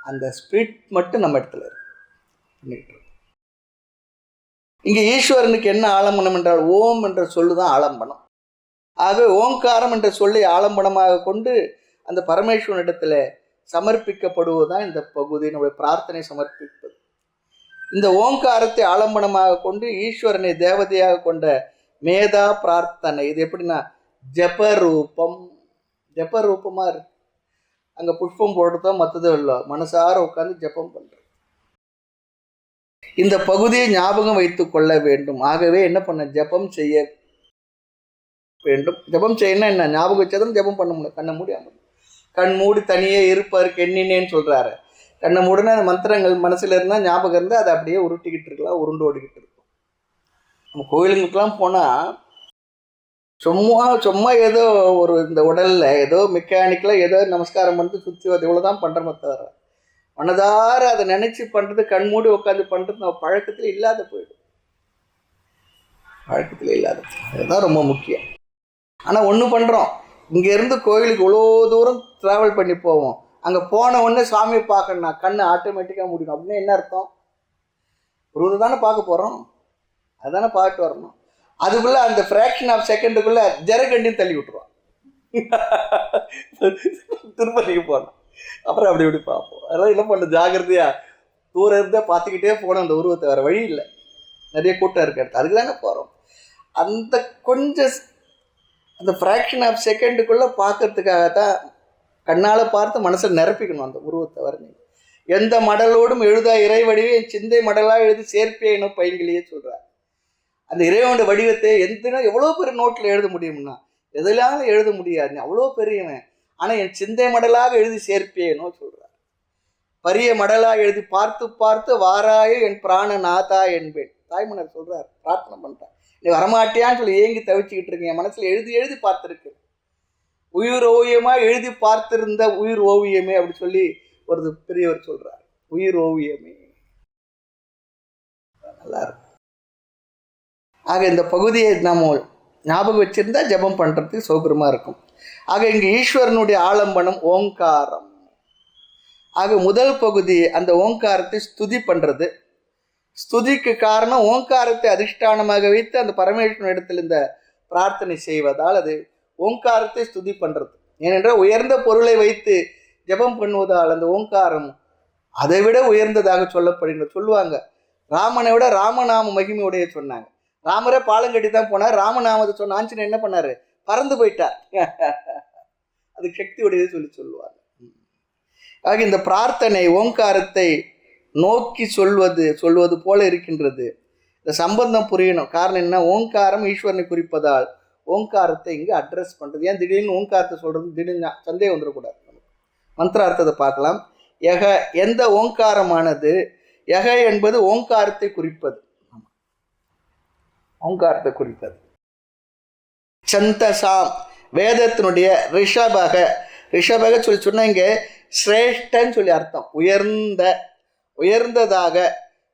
அந்த ஸ்பிரிட் மட்டும் நம்ம இடத்துல இருக்கு. இங்கே ஈஸ்வரனுக்கு என்ன ஆலம்பனம் என்றால் ஓம் என்ற சொல்லு தான் ஆலம்பனம். ஆகவே ஓங்காரம் என்ற சொல்லை ஆலம்பனமாக கொண்டு அந்த பரமேஸ்வரனிடத்தில் சமர்ப்பிக்கப்படுவதுதான் இந்த பகுதி, நம்முடைய பிரார்த்தனை சமர்ப்பிப்பது. இந்த ஓங்காரத்தை ஆலம்பனமாக கொண்டு ஈஸ்வரனை தேவதையாக கொண்ட மேதா பிரார்த்தனை. இது எப்படின்னா ஜபரூபம், ஜபரூபமாக இருக்கு. அங்கே புஷ்பம் போடுறதோ மற்றதோ இல்லை, மனசார உட்காந்து ஜபம் பண்ணுறது. இந்த பகுதியை ஞாபகம் வைத்து கொள்ள வேண்டும். ஆகவே என்ன பண்ண, ஜபம் செய்ய வேண்டும். ஜபம் செய்யணும் என்ன, ஞாபகம் வச்சதும் ஜபம் பண்ண முடியும். கண்ணை மூடியாமல், கண் மூடி தனியே இருப்பாருக்கு எண்ணினேன்னு சொல்கிறாரு. கண்ணை மூடினா அந்த மந்திரங்கள் மனசில் இருந்தால், ஞாபகம் இருந்தால் அதை அப்படியே உருட்டிக்கிட்டு இருக்கலாம், உருண்டு ஓடிக்கிட்டு இருக்கும். நம்ம கோயிலுங்களுக்கெல்லாம் போனால் சும்மா ஏதோ ஒரு இந்த உடலில் ஏதோ மெக்கானிக்கலாக ஏதோ நமஸ்காரம் பண்ணிட்டு சுற்றி அது இவ்வளோ தான் பண்ணுறோமே தவிர மனதார அதை நினச்சி பண்ணுறது, கண் மூடி உட்காந்து பண்ணுறது நம்ம பழக்கத்தில் இல்லாத போயிடும். பழக்கத்தில் இல்லாத, அதுதான் ரொம்ப முக்கியம். ஆனால் ஒன்று பண்ணுறோம், இங்கேருந்து கோயிலுக்கு இவ்வளோ தூரம் ட்ராவல் பண்ணி போவோம். அங்கே போன உடனே சாமியை பார்க்கணும்னா கண்ணு ஆட்டோமேட்டிக்காக முடியும். அப்படின்னு என்ன அர்த்தம்? ஒரு தானே பார்க்க போகிறோம், அதுதானே பார்த்துட்டு வரணும். அதுக்குள்ளே அந்த ஃப்ராக்ஷன் ஆஃப் செகண்டுக்குள்ளே ஜரகண்டின்னு தள்ளி விட்டுருவோம். திருப்பதிக்கு போனோம், அப்புறம் அப்படி இப்படி பார்ப்போம். அதெல்லாம் என்ன பண்ண, ஜாகிரதையாக தூரம் இருந்தால் பார்த்துக்கிட்டே போனோம். அந்த உருவத்தை வேறு வழி இல்லை, நிறைய கூட்டம் இருக்கிறது, அதுக்கு தானே போகிறோம். அந்த கொஞ்சம் அந்த ஃப்ராக்ஷன் ஆஃப் செகண்டுக்குள்ளே பார்க்கறதுக்காக தான் கண்ணால் பார்த்து மனசில் நிரப்பிக்கணும் அந்த உருவத்தை வரைஞ்சி. எந்த மடலோடும் எழுதா இறை வடிவே சிந்தை மடலாக எழுதி சேர்ப்பேனோ பைங்கிலேயே சொல்கிறார். அந்த இறைவனுடைய வடிவத்தை எவ்வளோ பெரிய நோட்டில் எழுத முடியும்னா எதெல்லாம் எழுத முடியாது, அவ்வளோ பெரியவன். ஆனால் என் சிந்தை மடலாக எழுதி சேர்ப்பேனோ சொல்கிறார். பரிய மடலாக எழுதி பார்த்து பார்த்து வாராய என் பிராண நாதா என்பேன். தாய்மன்னர் சொல்கிறார், பிரார்த்தனை பண்ணுறார். நீ வரமாட்டியான்னு சொல்லி ஏங்கி தவிச்சுக்கிட்டு இருக்கீங்க, என் மனசில் எழுதி எழுதி பார்த்துருக்கு. உயிர் ஓவியமாக எழுதி பார்த்திருந்த உயிர் ஓவியமே அப்படி சொல்லி ஒரு பெரியவர் சொல்கிறார். உயிர் ஓவியமே நல்லா இருக்கும். ஆக இந்த பகுதியை நம்ம ஞாபகம் வச்சிருந்தா ஜபம் பண்ணுறதுக்கு சௌகரியமாக இருக்கும். ஆக இங்கே ஈஸ்வரனுடைய ஆலம்பனம் ஓங்காரம். ஆக முதல் பகுதி அந்த ஓங்காரத்தை ஸ்துதி பண்ணுறது. ஸ்துதிக்கு காரணம் ஓங்காரத்தை அதிஷ்டானமாக வைத்து அந்த பரமேஸ்வரன் இடத்தில் இந்த பிரார்த்தனை செய்வதால் அது ஓங்காரத்தை ஸ்துதி பண்ணுறது. ஏனென்றால் உயர்ந்த பொருளை வைத்து ஜபம் பண்ணுவதால் அந்த ஓங்காரம் அதை விட உயர்ந்ததாக சொல்லுவாங்க. ராமனை விட ராமநாம மகிமையுடைய சொன்னாங்க. ராமரே பாலங்கட்டி தான் போனார், ராமநாமத்தை சொன்ன ஆஞ்சநேயர் என்ன பண்ணார், பறந்து போயிட்டார். அது சக்தி உடையது சொல்லுவாங்க. ஆக இந்த பிரார்த்தனை ஓங்காரத்தை நோக்கி சொல்வது போல இருக்கின்றது. இந்த சம்பந்தம் புரியணும். காரணம் என்ன, ஓங்காரம் ஈஸ்வரனை குறிப்பதால் ஓங்காரத்தை இங்கே அட்ரஸ் பண்ணுறது. ஏன் திடீர்னு ஓங்காரத்தை சொல்கிறது, திடீர்னு சந்தேகம் வந்துடக்கூடாது. மந்திரார்த்தத்தை பார்க்கலாம். யக, எந்த ஓங்காரமானது, யக என்பது ஓங்காரத்தை குறிப்பது, ஓங்காரத்தை குறிப்பது. சந்தசாம், வேதத்தினுடைய ரிஷபக சொல்லி சொன்ன இங்கே சிரேஷ்டன்னு சொல்லி அர்த்தம். உயர்ந்ததாக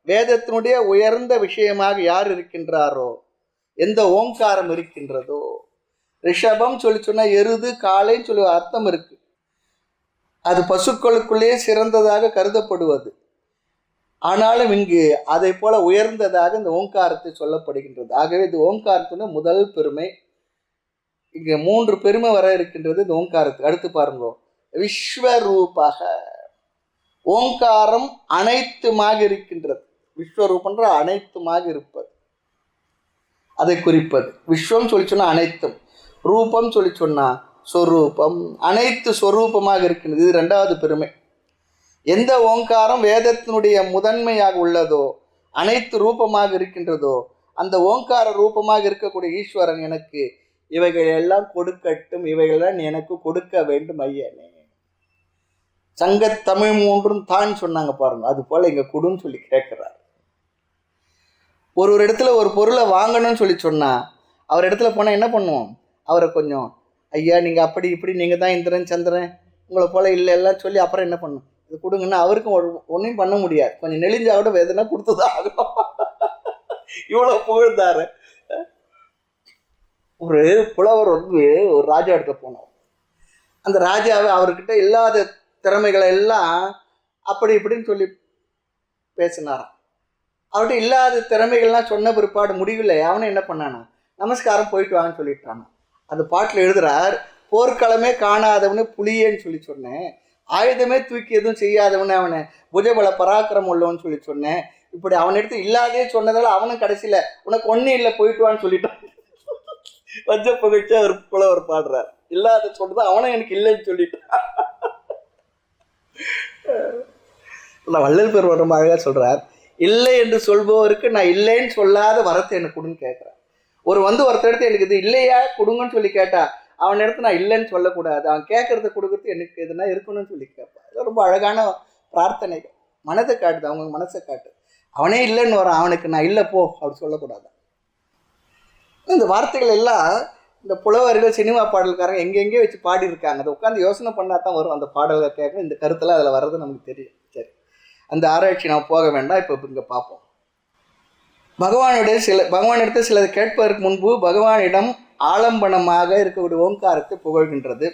வேதத்தினுடைய உயர்ந்த விஷயமாக யார் இருக்கின்றாரோ, எந்த ஓங்காரம் இருக்கின்றதோ. ரிஷபம் சொல்லி சொன்னால் எருது காளைன்னு சொல்லி அர்த்தம் இருக்கு. அது பசுக்களுக்குள்ளே சிறந்ததாக கருதப்படுவது. ஆனாலும் இங்கு அதை போல உயர்ந்ததாக இந்த ஓங்காரத்தை சொல்லப்படுகின்றது. ஆகவே இது ஓங்காரத்தினுடைய முதல் பெருமை. இங்கே 3 பெருமை வர இருக்கின்றது இந்த ஓங்காரத்துக்கு. அடுத்து பாருங்க, விஸ்வரூபக. ஓங்காரம் அனைத்துமாக இருக்கின்றது. விஸ்வரூபன்ற அனைத்துமாக இருப்பது, அதை குறிப்பது. விஸ்வம் சொல்லி சொன்னா அனைத்தும், ரூபம் சொல்லி சொன்னா சொரூபம், அனைத்து சொரூபமாக இருக்கின்றது. இது ரெண்டாவது பெருமை. எந்த ஓங்காரம் வேதத்தினுடைய முதன்மையாக உள்ளதோ, அனைத்து ரூபமாக இருக்கின்றதோ, அந்த ஓங்கார ரூபமாக இருக்கக்கூடிய ஈஸ்வரன் எனக்கு இவைகள் எல்லாம் கொடுக்கட்டும், இவைகளெல்லாம் எனக்கு கொடுக்க வேண்டும் ஐயனே. சங்கத்தமிழ் மூன்றும் தான் சொன்னாங்க பாருங்க, அது போல இங்க கொடுன்னு சொல்லி கேட்கிறார். ஒரு இடத்துல ஒரு பொருளை வாங்கணும்னு சொல்லி சொன்னா, அவர் இடத்துல போனால் என்ன பண்ணுவோம், அவரை கொஞ்சம் ஐயா நீங்கள் அப்படி இப்படி நீங்கள் தான் இந்திரன் சந்திரன் உங்களை போல இல்லை எல்லாம் சொல்லி அப்புறம் என்ன பண்ணும், இது கொடுங்கன்னா அவருக்கும் ஒன்றையும் பண்ண முடியாது. கொஞ்சம் நெளிஞ்சா கூட வேதனை கொடுத்துதான் ஆகும். இவ்வளோ புகழ்ந்தாரு. ஒரு புலவர் வந்து ஒரு ராஜா இடத்துல போனார். அந்த ராஜாவை அவர்கிட்ட இல்லாத திறமைகளை எல்லாம் அப்படி இப்படின்னு சொல்லி பேசினாராம். அவர்கிட்ட இல்லாத திறமைகள்லாம் சொன்ன பிற்பாடு முடிவில் அவனை என்ன பண்ணானா, நமஸ்காரம் போயிட்டு வாங்கன்னு சொல்லிட்டானா. அந்த பாட்டில் எழுதுறார், போர்க்களமே காணாதவனு புலியேன்னு சொல்லி சொன்னேன், ஆயுதமே தூக்கி எதுவும் செய்யாதவனு அவனை புஜபல பராக்கிரமம் உள்ளவன்னு சொல்லி சொன்னேன். இப்படி அவன் எடுத்து இல்லாதே சொன்னதால அவனும் கடைசியில் உனக்கு ஒன்றும் இல்லை போயிட்டு வான்னு சொல்லிட்டான். வஞ்ச புகழ்ச்சி அவர் புலவர் பாடுறார். இல்லாத சொன்னதான் அவனும் எனக்கு இல்லைன்னு சொல்லிட்டான். வள்ளல் பெருமாள் ரொம்ப அழகாக சொல்கிறார், இல்லை என்று சொல்பவருக்கு நான் இல்லைன்னு சொல்லாத வரத்தை எனக்கு கொடுன்னு கேட்குறேன். ஒருத்தர் எடுத்து எனக்கு இது இல்லையா கொடுங்கன்னு சொல்லி கேட்டா அவன் இடத்து நான் இல்லைன்னு சொல்லக்கூடாது, அவன் கேட்கறத கொடுக்குறது எனக்கு எதுனா இருக்கணும்னு சொல்லி கேட்பான். அது ரொம்ப அழகான பிரார்த்தனைகள். மனதை காட்டுது, அவங்க மனசை காட்டு. அவனே இல்லைன்னு வரான், அவனுக்கு நான் இல்லை போ அப்படி சொல்லக்கூடாது. இந்த வார்த்தைகள் எல்லாம் இந்த புலவர்கள் சினிமா பாடல்காரங்க எங்கெங்கே வச்சு பாடியிருக்காங்க. அதை உட்காந்து யோசனை பண்ணால் தான் வரும் அந்த பாடல்கள் கேட்க. இந்த கருத்தெல்லாம் அதில் வர்றது நமக்கு தெரியும். சரி, அந்த ஆராய்ச்சி நாம் போக வேண்டாம். இப்போ இங்கே பார்ப்போம். பகவானிடத்தில் சிலது கேட்பதற்கு முன்பு பகவானிடம் ஆலம்பனமாக இருக்கக்கூடிய ஓங்காரத்தை புகழ்கின்றது.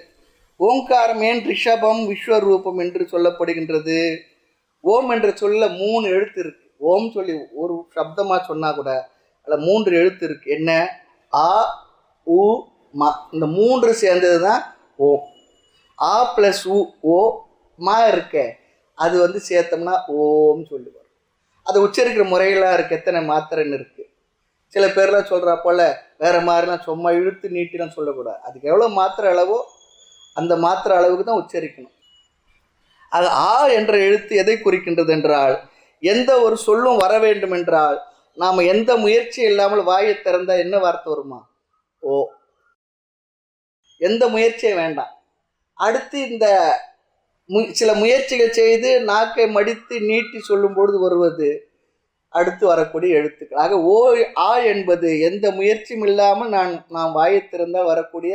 ஓங்காரம் ஏன் ரிஷபம் விஸ்வரூபம் என்று சொல்லப்படுகின்றது? ஓம் என்ற சொல்ல 3 எழுத்து இருக்கு. ஓம் சொல்லி ஒரு சப்தமாக சொன்னால் கூட அதில் 3 எழுத்து இருக்கு. என்ன? ஆ, உ, ம. இந்த 3 சேர்ந்தது தான் ஓம். ஆ ப்ளஸ் உ, ஓ, மா இருக்க, அது வந்து சேர்த்தோம்னா ஓம் சொல்லி வரும். அதை உச்சரிக்கிற முறையெல்லாம் இருக்குது, எத்தனை மாத்திரைன்னு இருக்குது. சில பேர்லாம் சொல்கிறா போல் வேறு மாதிரிலாம் சும்மா இழுத்து நீட்டிலாம் சொல்லக்கூடாது. அதுக்கு எவ்வளோ மாத்திரை அளவோ அந்த மாத்திரை அளவுக்கு தான் உச்சரிக்கணும். அது ஆ என்ற எழுத்து எதை குறிக்கின்றது என்றால், எந்த ஒரு சொல்லும் வர வேண்டும் என்றால் நாம் எந்த முயற்சியும் இல்லாமல் வாயை திறந்தால் என்ன வார்த்தை வருமா? ஓ. எந்த முயற்சியும் வேண்டாம். அடுத்து இந்த சில முயற்சிகள் செய்து நாக்கை மடித்து நீட்டி சொல்லும் பொழுது வருவது அடுத்து வரக்கூடிய எழுத்துக்கள். ஆக ஓ ஆ என்பது எந்த முயற்சியும் இல்லாமல் நாம் வாயை திறந்தால் வரக்கூடிய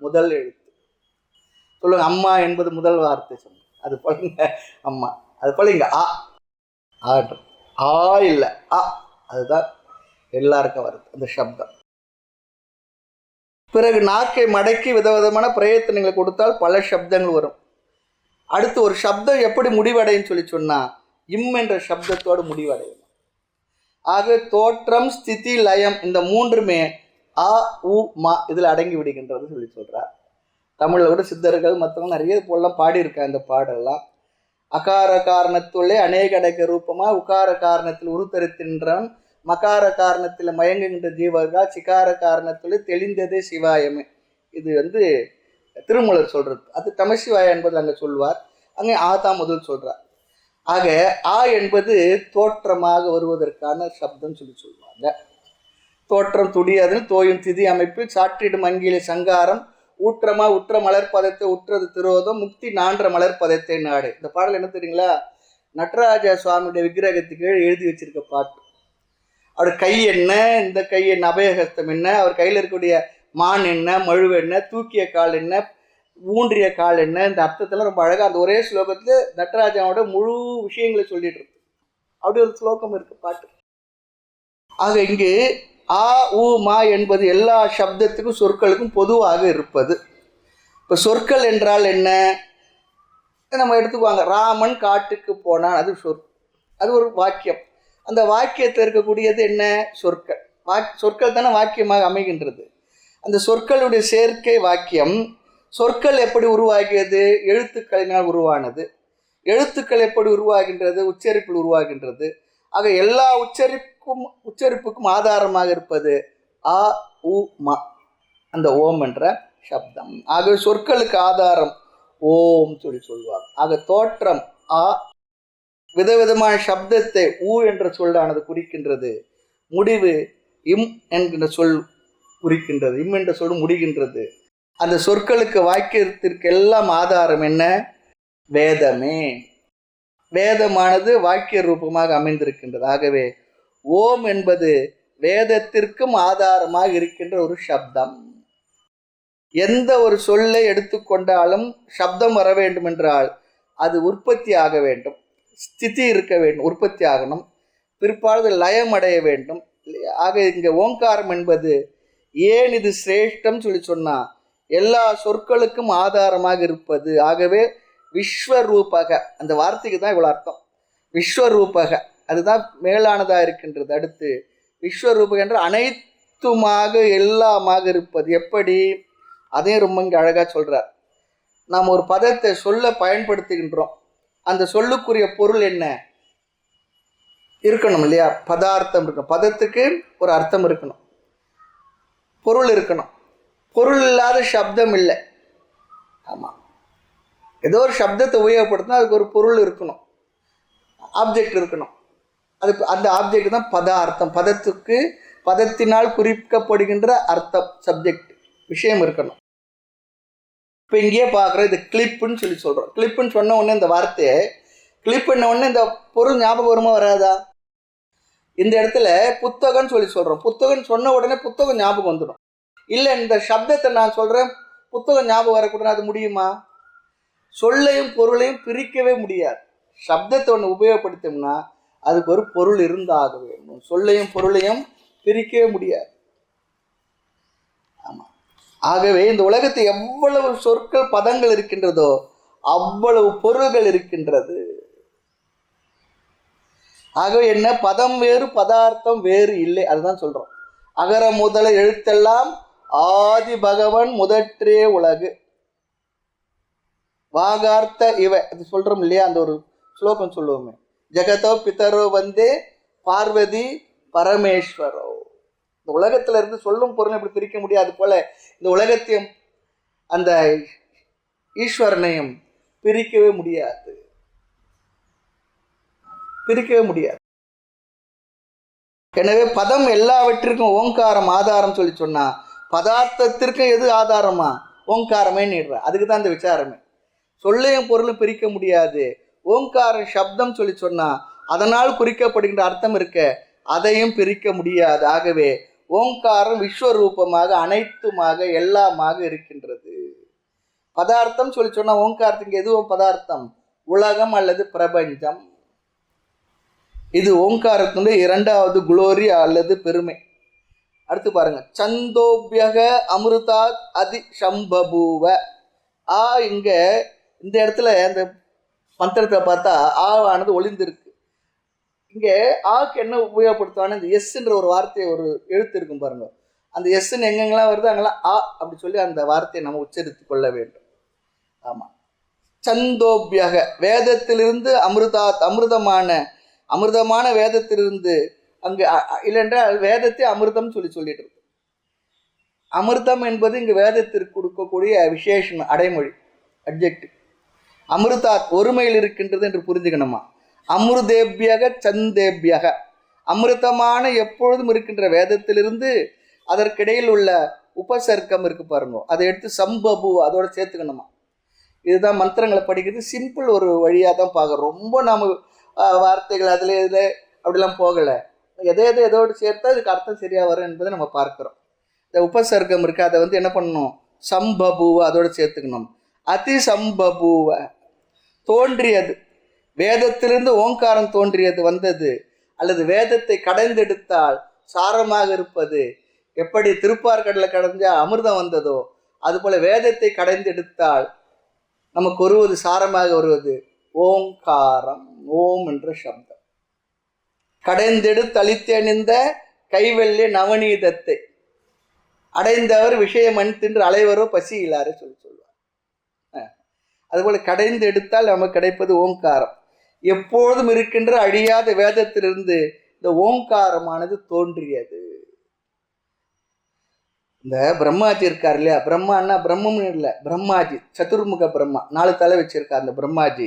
முதல் எழுத்து. சொல்லுங்க, அம்மா என்பது முதல் வார்த்தை சொல்லுங்க. அது போல அம்மா, அது போல இங்க ஆ ஆட்டும். ஆ இல்லை ஆ, அதுதான் எல்லாருக்கும் வருது அந்த சப்தம். பிறகு நாக்கை மடக்கி விதவிதமான பிரயத்தனங்களை கொடுத்தால் பல சப்தங்கள் வரும். அடுத்து ஒரு சப்தம் எப்படி முடிவடைன்னு சொல்லி சொன்னா இம் என்ற சப்தத்தோடு முடிவடையும். ஆக தோற்றம், ஸ்திதி, லயம் இந்த 3மே ஆ உ மா இதில் அடங்கி விடுகின்றது சொல்லி சொல்றார். தமிழில் கூட சித்தர்கள் மற்றவங்க நிறைய போலாம் பாடியிருக்காங்க இந்த பாடெல்லாம். அகார காரணத்துள்ளே அநேக அடக்க ரூபமாக உகார காரணத்தில் உருத்தரித்தின்றவன் மகார காரணத்தில் மயங்குகின்ற ஜீவகா சிகார காரணத்தில் தெளிந்ததே சிவாயமே. இது வந்து திருமூலர் சொல்றது. அது தமசிவாய என்பது அங்கே சொல்வார், அங்கே ஆதான் முதல் சொல்றார். ஆக ஆ என்பது தோற்றமாக வருவதற்கான சப்தம் சொல்லி சொல்லுவாங்க. தோற்றம் துடியதில் தோயும் திதி அமைப்பில் சாற்றிடும் அங்கிலே சங்காரம் ஊற்றமா உற்ற மலர்பதத்தை உற்றது திரோதம் முக்தி நான்ற மலர்பதத்தை நாடு. இந்த பாடல் என்ன தெரியுங்களா? நடராஜ சுவாமியுடைய விக்கிரகத்துக்கு எழுதி வச்சிருக்க பாட்டு. அவர் கை என்ன, இந்த கை என்ன, அபயஹஸ்தம் என்ன, அவர் கையில் இருக்கக்கூடிய மான் என்ன, மழுவு என்ன, தூக்கிய கால் என்ன, ஊன்றிய கால் என்ன, இந்த அர்த்தத்தெல்லாம் ரொம்ப அழகாக அந்த ஒரே ஸ்லோகத்தில் நடராஜாவோட முழு விஷயங்களை சொல்லிட்டு இருக்கு. அப்படி ஒரு ஸ்லோகம் இருக்கு பாட்டு. ஆக இங்கு ஆ உ மா என்பது எல்லா சப்தத்துக்கும் சொற்களுக்கும் பொதுவாக இருப்பது. இப்போ சொற்கள் என்றால் என்ன நம்ம எடுத்துக்குவாங்க. ராமன் காட்டுக்கு போனான், அது அது ஒரு வாக்கியம். அந்த வாக்கியத்தில் இருக்கக்கூடியது என்ன? சொற்கள். சொற்கள் தானே வாக்கியமாக அமைகின்றது. அந்த சொற்களுடைய சேர்க்கை வாக்கியம். சொற்கள் எப்படி உருவாகியது? எழுத்துக்களினால் உருவானது. எழுத்துக்கள் எப்படி உருவாகின்றது? உச்சரிப்பில் உருவாகின்றது. ஆக எல்லா உச்சரிப்புக்கும் ஆதாரமாக இருப்பது அ உ ம, அந்த ஓம் என்ற சப்தம். ஆகவே சொற்களுக்கு ஆதாரம் ஓம் சொல்வார். ஆக தோற்றம் அ, விதவிதமான சப்தத்தை ஊ என்ற சொல்லானது குறிக்கின்றது. முடிவு இம் என்கின்ற சொல் குறிக்கின்றது. இம் என்ற சொல் முடிகின்றது. அந்த சொற்களுக்கு வாக்கியத்திற்கு எல்லாம் ஆதாரம் என்ன? வேதமே. வேதமானது வாக்கிய ரூபமாக அமைந்திருக்கின்றது. ஆகவே ஓம் என்பது வேதத்திற்கும் ஆதாரமாக இருக்கின்ற ஒரு சப்தம். எந்த ஒரு சொல்லை எடுத்துக்கொண்டாலும் சப்தம் வர வேண்டும் என்றால் அது உற்பத்தி ஆக வேண்டும், ஸ்திதி இருக்க வேண்டும், உற்பத்தி ஆகணும், பிற்பாடு லயம் அடைய வேண்டும். ஆக இங்கே ஓங்காரம் என்பது ஏன் இது சிரேஷ்டம் சொன்னா எல்லா சொற்களுக்கும் ஆதாரமாக இருப்பது. ஆகவே விஸ்வரூபக, அந்த வார்த்தைக்கு தான் இவ்வளோ அர்த்தம். விஸ்வரூபக அதுதான் மேலானதாக இருக்கின்றது. அடுத்து விஸ்வரூபக என்ற அனைத்துமாக எல்லாமாக இருப்பது. எப்படி? அதையும் ரொம்ப இங்கே அழகாக சொல்கிறார். நாம் ஒரு பதத்தை சொல்ல பயன்படுத்துகின்றோம், அந்த சொல்லுக்குரிய பொருள் என்ன இருக்கணும் இல்லையா? பதார்த்தம் இருக்கணும், பதத்துக்கு ஒரு அர்த்தம் இருக்கணும், பொருள் இருக்கணும். பொருள் இல்லாத சப்தம் இல்லை. ஆமாம், ஏதோ ஒரு சப்தத்தை உபயோகப்படுத்தினா அதுக்கு ஒரு பொருள் இருக்கணும், ஆப்ஜெக்ட் இருக்கணும். அது அந்த ஆப்ஜெக்ட் தான் பதார்த்தம். பதத்துக்கு பதத்தினால் குறிக்கப்படுகின்ற அர்த்தம், சப்ஜெக்ட், விஷயம் இருக்கணும். இப்போ இங்கேயே பார்க்குறோம், இது கிளிப்புன்னு சொல்கிறோம். கிளிப்புன்னு சொன்ன உடனே இந்த வார்த்தையை கிளிப் பண்ண உடனே இந்த பொருள் ஞாபகம் வருமா வராதா? இந்த இடத்துல புத்தகம்னு சொல்கிறோம். புத்தகம் சொன்ன உடனே புத்தகம் ஞாபகம் வந்துடும். இல்லை இந்த சப்தத்தை நான் சொல்கிறேன், புத்தகம் ஞாபகம் வரக்கூடாது, அது முடியுமா? சொல்லையும் பொருளையும் பிரிக்கவே முடியாது. சப்தத்தை ஒன்று உபயோகப்படுத்தோம்னா அதுக்கு ஒரு பொருள் இருந்தாக வேண்டும். சொல்லையும் பொருளையும் பிரிக்கவே முடியாது. ஆமாம். ஆகவே இந்த உலகத்தில் எவ்வளவு சொற்கள் பதங்கள் இருக்கின்றதோ அவ்வளவு பொருள்கள் இருக்கின்றது. ஆகவே என்ன? பதம் வேறு பதார்த்தம் வேறு இல்லை, அதுதான் சொல்றோம். அகர முதல எழுத்தெல்லாம் ஆதி பகவன் முதற்றே உலகு வாகார்த்த இவ, அது சொல்றோம் இல்லையா? அந்த ஒரு ஸ்லோகம் சொல்லுவோமே, ஜெகதோ பிதரோ வந்தே பார்வதி பரமேஸ்வரோ. இந்த உலகத்துல இருந்து சொல்லும் பொருள் எப்படி பிரிக்க முடியாது போல இந்த உலகத்தையும் அந்த ஈஸ்வரனையும் பிரிக்கவே முடியாது, பிரிக்கவே முடியாது. எனவே பதம் எல்லாவற்றிற்கும் ஓங்காரம் ஆதாரம் சொன்னா பதார்த்தத்திற்கும் எது ஆதாரமா? ஓங்காரமே நீடுற. அதுக்கு தான் இந்த விசாரமே. சொல்லையும் பொருளும் பிரிக்க முடியாது. ஓங்காரம் சப்தம் சொன்னா அதனால் குறிக்கப்படுகின்ற அர்த்தம் இருக்க, அதையும் பிரிக்க முடியாது. ஆகவே ஓங்காரம் விஸ்வரூபமாக அனைத்துமாக எல்லாமாக இருக்கின்றது. பதார்த்தம் சொன்னா ஓங்காரத்துக்கு எதுவும் பதார்த்தம்? உலகம் அல்லது பிரபஞ்சம். இது ஓங்காரத்தினுடைய இரண்டாவது குளோரி அல்லது பெருமை. அடுத்து பாருங்க, சந்தோபியக அமிர்தாத் அதி சம்பபூவ. ஆ, இங்க இந்த இடத்துல அந்த மந்திரத்தை பார்த்தா ஆவானது ஒளிந்திருக்கு. இங்கே ஆக்கு என்ன உபயோகப்படுத்துவான, இந்த எஸ்ன்ற ஒரு வார்த்தையை, ஒரு எழுத்து இருக்கும் பாருங்க, அந்த எஸ்ன்னு எங்கெங்கெல்லாம் வருது அங்கெல்லாம் ஆ அப்படி சொல்லி அந்த வார்த்தையை நம்ம உச்சரித்து கொள்ள வேண்டும். ஆமாம். சந்தோபியக, வேதத்திலிருந்து அமிர்தாத், அமிர்தமான வேதத்திலிருந்து. அங்கு இல்லைன்றால் வேதத்தை அமிர்தம் சொல்லிட்டு இருக்கு. அமிர்தம் என்பது இங்கு வேதத்திற்கு கொடுக்கக்கூடிய விசேஷம், அடைமொழி, அட்ஜெக்டிவ். அமிர்தாத் ஒருமையில் இருக்கின்றது என்று புரிஞ்சுக்கணுமா? அமிர்தேபியக சந்தேபியக, அமிர்தமான எப்பொழுதும் இருக்கின்ற வேதத்திலிருந்து அதற்கிடையில் உள்ள உபசர்க்கம் இருக்கு பாருங்க, அதை எடுத்து சம்பபு அதோட சேர்த்துக்கணுமா. இதுதான் மந்திரங்களை படிக்கிறது சிம்பிள் ஒரு வழியாக தான் பார்க்குறோம். ரொம்ப நாம் வார்த்தைகள் அதில் இதில் அப்படிலாம் போகலை. எதோடு சேர்த்தா இதுக்கு அர்த்தம் சரியாக வரும் என்பதை நம்ம பார்க்குறோம். இந்த உபசர்க்கம் இருக்குது, அதை வந்து என்ன பண்ணணும்? சம்பபுவை அதோடு சேர்த்துக்கணும். அதி சம்பபுவை, தோன்றியது, வேதத்திலிருந்து ஓங்காரம் தோன்றியது வந்தது, அல்லது வேதத்தை கடைந்தெடுத்தால் சாரமாக இருப்பது. எப்படி திருப்பார்கடலை கடைஞ்சா அமிர்தம் வந்ததோ அதுபோல் வேதத்தை கடைந்தெடுத்தால் நமக்கு வருவது, சாரமாக வருவது ஓங்காரம். ஓம் என்ற சப்தம். கடைந்தெடுத்து அளித்தணிந்த கைவெள்ளி நவநீதத்தை அடைந்தவர் விஷயம் அணித்தின்று அலைவரோ பசி இல்லாரு சொல்லுவார். அதுபோல் கடைந்து எடுத்தால் நமக்கு கிடைப்பது ஓங்காரம். எப்பொழுதும் இருக்கின்ற அழியாத வேதத்திலிருந்து இந்த ஓங்காரமானது தோன்றியது. இந்த பிரம்மாஜி இருக்கார் இல்லையா, பிரம்மான்னா பிரம்மம் இல்லை, பிரம்மாஜி சதுர்முக பிரம்மா, 4 தலை வச்சிருக்கார். அந்த பிரம்மாஜி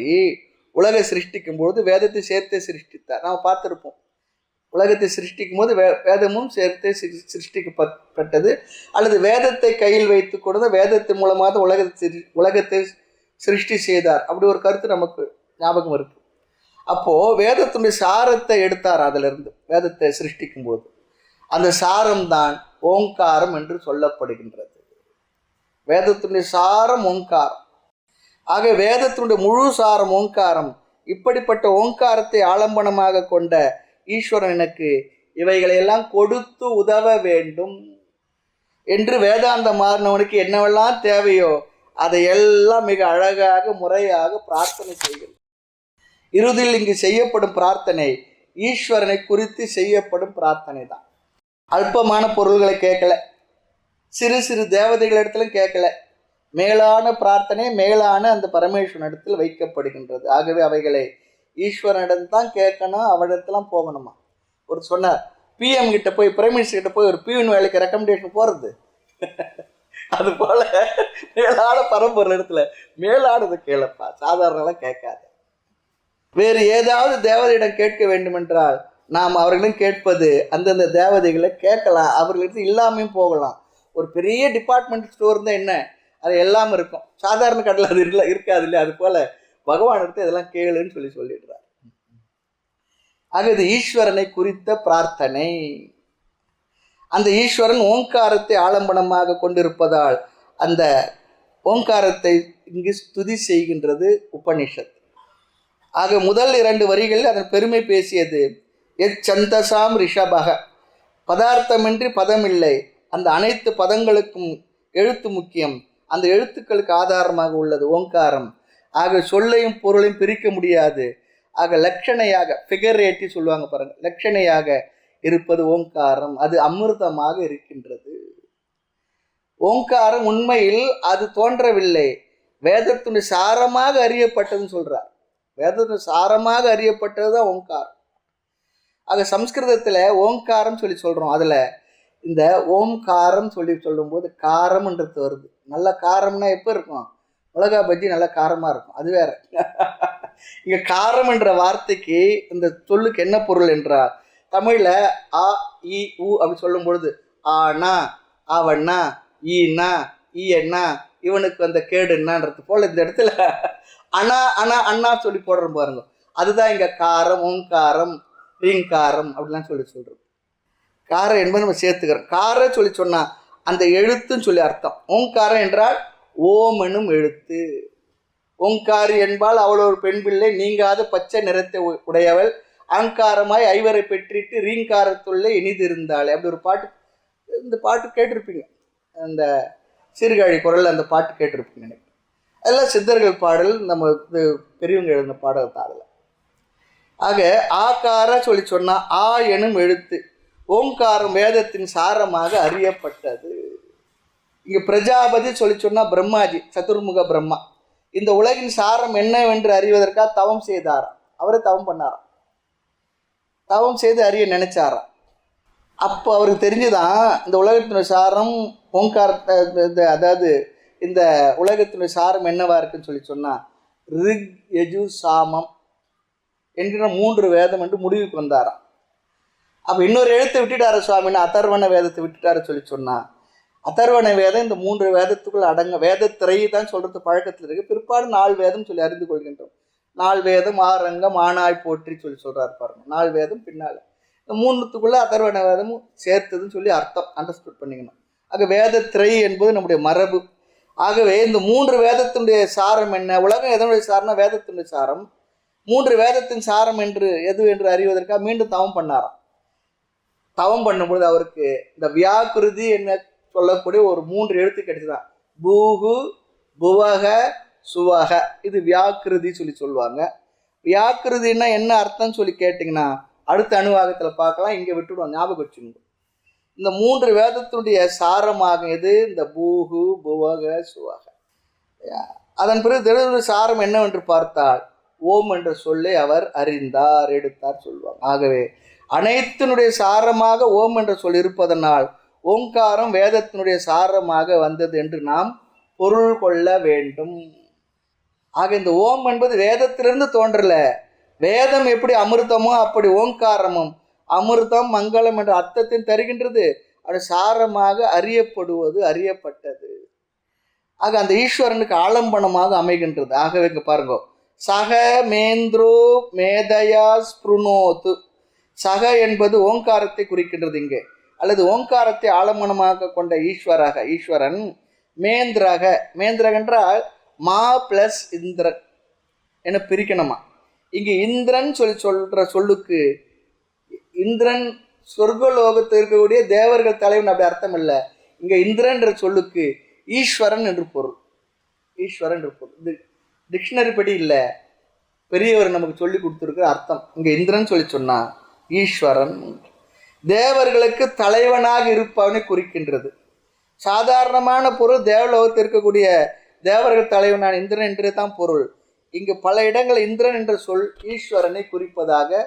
உலகை சிருஷ்டிக்கும் பொழுது வேதத்தை சேர்த்தே சிருஷ்டித்தார். நாம் பார்த்துருப்போம். உலகத்தை சிருஷ்டிக்கும் போது வேதமும் சேர்த்தே சிருஷ்டிக்கப்பட்டது. அல்லது வேதத்தை கையில் வைத்து கொடுத்த வேதத்தின் மூலமாக உலகத்தை சிருஷ்டி செய்தார். அப்படி ஒரு கருத்து நமக்கு ஞாபகம் இருக்கு. அப்போது வேதத்தினுடைய சாரத்தை எடுத்தார். அதிலிருந்து வேதத்தை சிருஷ்டிக்கும் போது அந்த சாரம்தான் ஓங்காரம் என்று சொல்லப்படுகின்றது. வேதத்தினுடைய சாரம் ஓங்காரம். ஆக வேதத்தினுடைய முழு சாரம் ஓங்காரம். இப்படிப்பட்ட ஓங்காரத்தை ஆலம்பனமாக கொண்ட ஈஸ்வரன் எனக்கு இவைகளையெல்லாம் கொடுத்து உதவ வேண்டும் என்று வேதாந்த மாறினவனுக்கு என்னவெல்லாம் தேவையோ அதையெல்லாம் மிக அழகாக முறையாக பிரார்த்தனை செய்கிறது. இறுதியில் இங்கு செய்யப்படும் பிரார்த்தனை ஈஸ்வரனை குறித்து செய்யப்படும் பிரார்த்தனை தான். அல்பமான பொருள்களை கேட்கல, சிறு சிறு தேவதைகளிடத்திலும் கேட்கல. மேலான பிரார்த்தனை மேலான அந்த பரமேஸ்வரனிடத்தில் வைக்கப்படுகின்றது. ஆகவே அவைகளை ஈஸ்வரனிடம் தான் கேட்கணும், அவரிடத்துலாம் போகணுமா. ஒரு சொன்னார், பிஎம் கிட்ட போய் பிரைம் மினிஸ்டர் கிட்ட போய் ஒரு பியூன் வேலைக்கு ரெக்கமெண்டேஷன் போகிறது. அதுபோல் மேலான பரம்பொருள் இடத்துல மேலானது கேளப்பா, சாதாரணலாம் கேட்காது. வேறு ஏதாவது தேவதையிடம் கேட்க வேண்டுமென்றால் நாம் அவர்களிடம் கேட்பது அந்தந்த தேவதைகளை கேட்கலாம், அவர்களிடத்து இல்லாமையும் போகலாம். ஒரு பெரிய டிபார்ட்மெண்ட் ஸ்டோர் இருந்தால் என்ன, அது எல்லாம் இருக்கும். சாதாரண கடையில் அது இருக்காது இல்லையா. அது போல் பகவான் எடுத்து இதெல்லாம் கேளுன்னு சொல்லிடுறார். ஆக இது ஈஸ்வரனை குறித்த பிரார்த்தனை. அந்த ஈஸ்வரன் ஓங்காரத்தை ஆலம்பனமாக கொண்டிருப்பதால் அந்த ஓங்காரத்தை இங்கு ஸ்துதி செய்கின்றது உபனிஷத். ஆக முதல் 2 வரிகளில் அதன் பெருமை பேசியது. எச்சந்தசாம் ரிஷபக, பதார்த்தமின்றி பதமில்லை. அந்த அனைத்து பதங்களுக்கும் எழுத்து முக்கியம். அந்த எழுத்துக்களுக்கு ஆதாரமாக உள்ளது ஓங்காரம். ஆக சொல்லையும் பொருளையும் பிரிக்க முடியாது. ஆக லட்சணையாக, ஃபிகரேட்டி சொல்லுவாங்க பாருங்க, லட்சணையாக இருப்பது ஓங்காரம். அது அமிர்தமாக இருக்கின்றது. ஓங்காரம் உண்மையில் அது தோன்றவில்லை, வேதத்தினுடைய சாரமாக அறியப்பட்டதுன்னு சொல்றார். வேதத்தினுடைய சாரமாக அறியப்பட்டது தான் ஓங்காரம். ஆக சம்ஸ்கிருதத்தில் ஓங்காரம் சொல்கிறோம். அதில் இந்த ஓம்காரம் சொல்லும்போது காரம்ன்றது வருது. நல்ல காரம்னா எப்போ இருக்கும், மிளகா பஜ்ஜி நல்ல காரமாக இருக்கும், அது வேற. இங்கே காரம் என்ற வார்த்தைக்கு இந்த சொல்லுக்கு என்ன பொருள் என்றால், தமிழில் ஆ இ உ அப்படி சொல்லும் பொழுது ஆனா அவண்ணா ஈனா ஈயண்ணா இவனுக்கு அந்த கேடுன்னான்றது போல் இந்த இடத்துல அண்ணா அண்ணா அண்ணா சொல்லி போடுறோம் பாருங்க. அதுதான் இங்கே காரம், ஓங்காரம், ரீங்காரம் அப்படிலாம் சொல்கிறோம். காரம் என்பது நம்ம சேர்த்துக்கிறோம். காரம் சொன்னால் அந்த எழுத்துன்னு சொல்லி அர்த்தம். ஓங்காரம் என்றால் ஓம் எனும் எழுத்து. ஓங்காரி என்பால் அவள் ஒரு பெண் பிள்ளை, நீங்காத பச்சை நிறத்தை உடையவள், ஆங்காரமாய் ஐவரை பெற்றிட்டு ரீங்காரத்துள்ளே இனிதிருந்தாள். அப்படி ஒரு பாட்டு, இந்த பாட்டு கேட்டிருப்பீங்க, அந்த சீர்காழி குரலில் அந்த பாட்டு கேட்டிருப்பீங்க நினைக்கிறேன். அதெல்லாம் சித்தர்கள் பாடல், நம்ம பெரியவங்க எழுதின பாடல் தான் அதில். ஆக ஆகார சொன்னால் ஆ எனும் எழுத்து ஓங்காரம் வேதத்தின் சாரமாக அறியப்பட்டது. இங்கே பிரஜாபதி சொன்னால் பிரம்மாஜி, சதுர்முக பிரம்மா, இந்த உலகின் சாரம் என்னவென்று அறிவதற்காக தவம் செய்தாராம். அவரை தவம் பண்ணாராம், தவம் செய்து அறிய நினைச்சாராம். அப்போ அவருக்கு தெரிஞ்சுதான் இந்த உலகத்தினுடைய சாரம் ஓங்கார, அதாவது இந்த உலகத்தினுடைய சாரம் என்னவா இருக்குன்னு சொன்னால் ரிக் யஜு சாமம் என்கிற 3 வேதம் என்று முடிவுக்கு வந்தாராம். அப்போ இன்னொரு எழுத்தை விட்டுட்டார சுவாமின்னு அதர்வண வேதத்தை விட்டுட்டார சொன்னால், அதர்வண வேதம் இந்த 3 வேதத்துக்குள் அடங்க, வேதத்திரையை தான் சொல்கிறது பழக்கத்தில் இருக்குது. பிற்பாடு 4 வேதம் சொல்லி அறிந்து கொள்கின்றோம். 4 வேதம் ஆரங்கம் ஆனாய் போற்றி சொல்கிறார் பாருங்க. 4 வேதம் பின்னால் இந்த 3த்துக்குள்ளே அதர்வண வேதமும் சேர்த்ததுன்னு சொல்லி அர்த்தம் அண்டர்ஸ்டுட் பண்ணிக்கணும். ஆக வேதத்திரை என்பது நம்முடைய மரபு. ஆகவே இந்த 3 வேதத்தினுடைய சாரம் என்ன, உலகம் எதனுடைய சாரம்னா வேதத்தினுடைய சாரம். 3 வேதத்தின் சாரம் எது என்று அறிவதற்காக மீண்டும் தவம் பண்ணாராம். தவம் பண்ணும்பொழுது அவருக்கு இந்த வியாக்கிருதி என்ன சொல்லக்கூடிய ஒரு 3 எழுத்து கிடைச்சுதான். பூகு புவக சுவக, இது வியாக்கிருதி சொல்லுவாங்க. வியாக்கிருதினா என்ன அர்த்தம்னு சொல்லி கேட்டிங்கன்னா அடுத்த அணுவாகத்தில் பார்க்கலாம், இங்கே விட்டுடுவோம், ஞாபகம் வச்சுங்க. இந்த 3 வேதத்தினுடைய சாரமாக எது, இந்த பூகு புவக சுவக. அதன் பிறகு தேவனுடைய சாரம் என்னவென்று பார்த்தால் ஓம் என்ற சொல்லை அவர் அறிந்தார், எடுத்தார் சொல்வார். ஆகவே அனைத்தினுடைய சாரமாக ஓம் என்ற சொல் இருப்பதனால் ஓங்காரம் வேதத்தினுடைய சாரமாக வந்தது என்று நாம் பொருள் கொள்ள வேண்டும். ஆக இந்த ஓம் என்பது வேதத்திலிருந்து தோன்றல. வேதம் எப்படி அமிர்தமோ அப்படி ஓங்காரமும் அமிர்தம் மங்களம் என்ற அர்த்தத்தை தருகின்றது. அது சாரமாக அறியப்படுவது, அறியப்பட்டது. ஆக அந்த ஈஸ்வரனுக்கு ஆலம்பனமாக அமைகின்றது. ஆகவே இங்க பாருங்க, சக மேந்திரோ மேதயா ஸ்புருணோத்து. சக என்பது ஓங்காரத்தை குறிக்கின்றது இங்கே, அல்லது ஓங்காரத்தை ஆலம்பனமாக கொண்ட ஈஸ்வரன் மேந்திரக. மேந்திரக என்றால் மா பிளஸ் இந்திரன் என பிரிக்கணுமா. இங்கு இந்திரன் சொல்ற சொல்லுக்கு இந்திரன் சொர்க்கலோகத்தில் இருக்கக்கூடிய தேவர்கள் தலைவன் அப்படி அர்த்தம் இல்லை. இங்க இந்திரன் என்ற சொல்லுக்கு ஈஸ்வரன் என்று பொருள். ஈஸ்வரன் என்று பொருள். இது டிக்ஷனரி படி இல்லை, பெரியவர் நமக்கு சொல்லி கொடுத்துருக்கிற அர்த்தம். இங்க இந்திரன் சொன்னா ஈஸ்வரன் தேவர்களுக்கு தலைவனாக இருப்பவனை குறிக்கின்றது. சாதாரணமான பொருள் தேவலோகத்தில் இருக்கக்கூடிய தேவர்கள் தலைவனான இந்திரன் என்றே தான் பொருள். இங்கு பல இடங்கள் இந்திரன் என்ற சொல் ஈஸ்வரனை குறிப்பதாக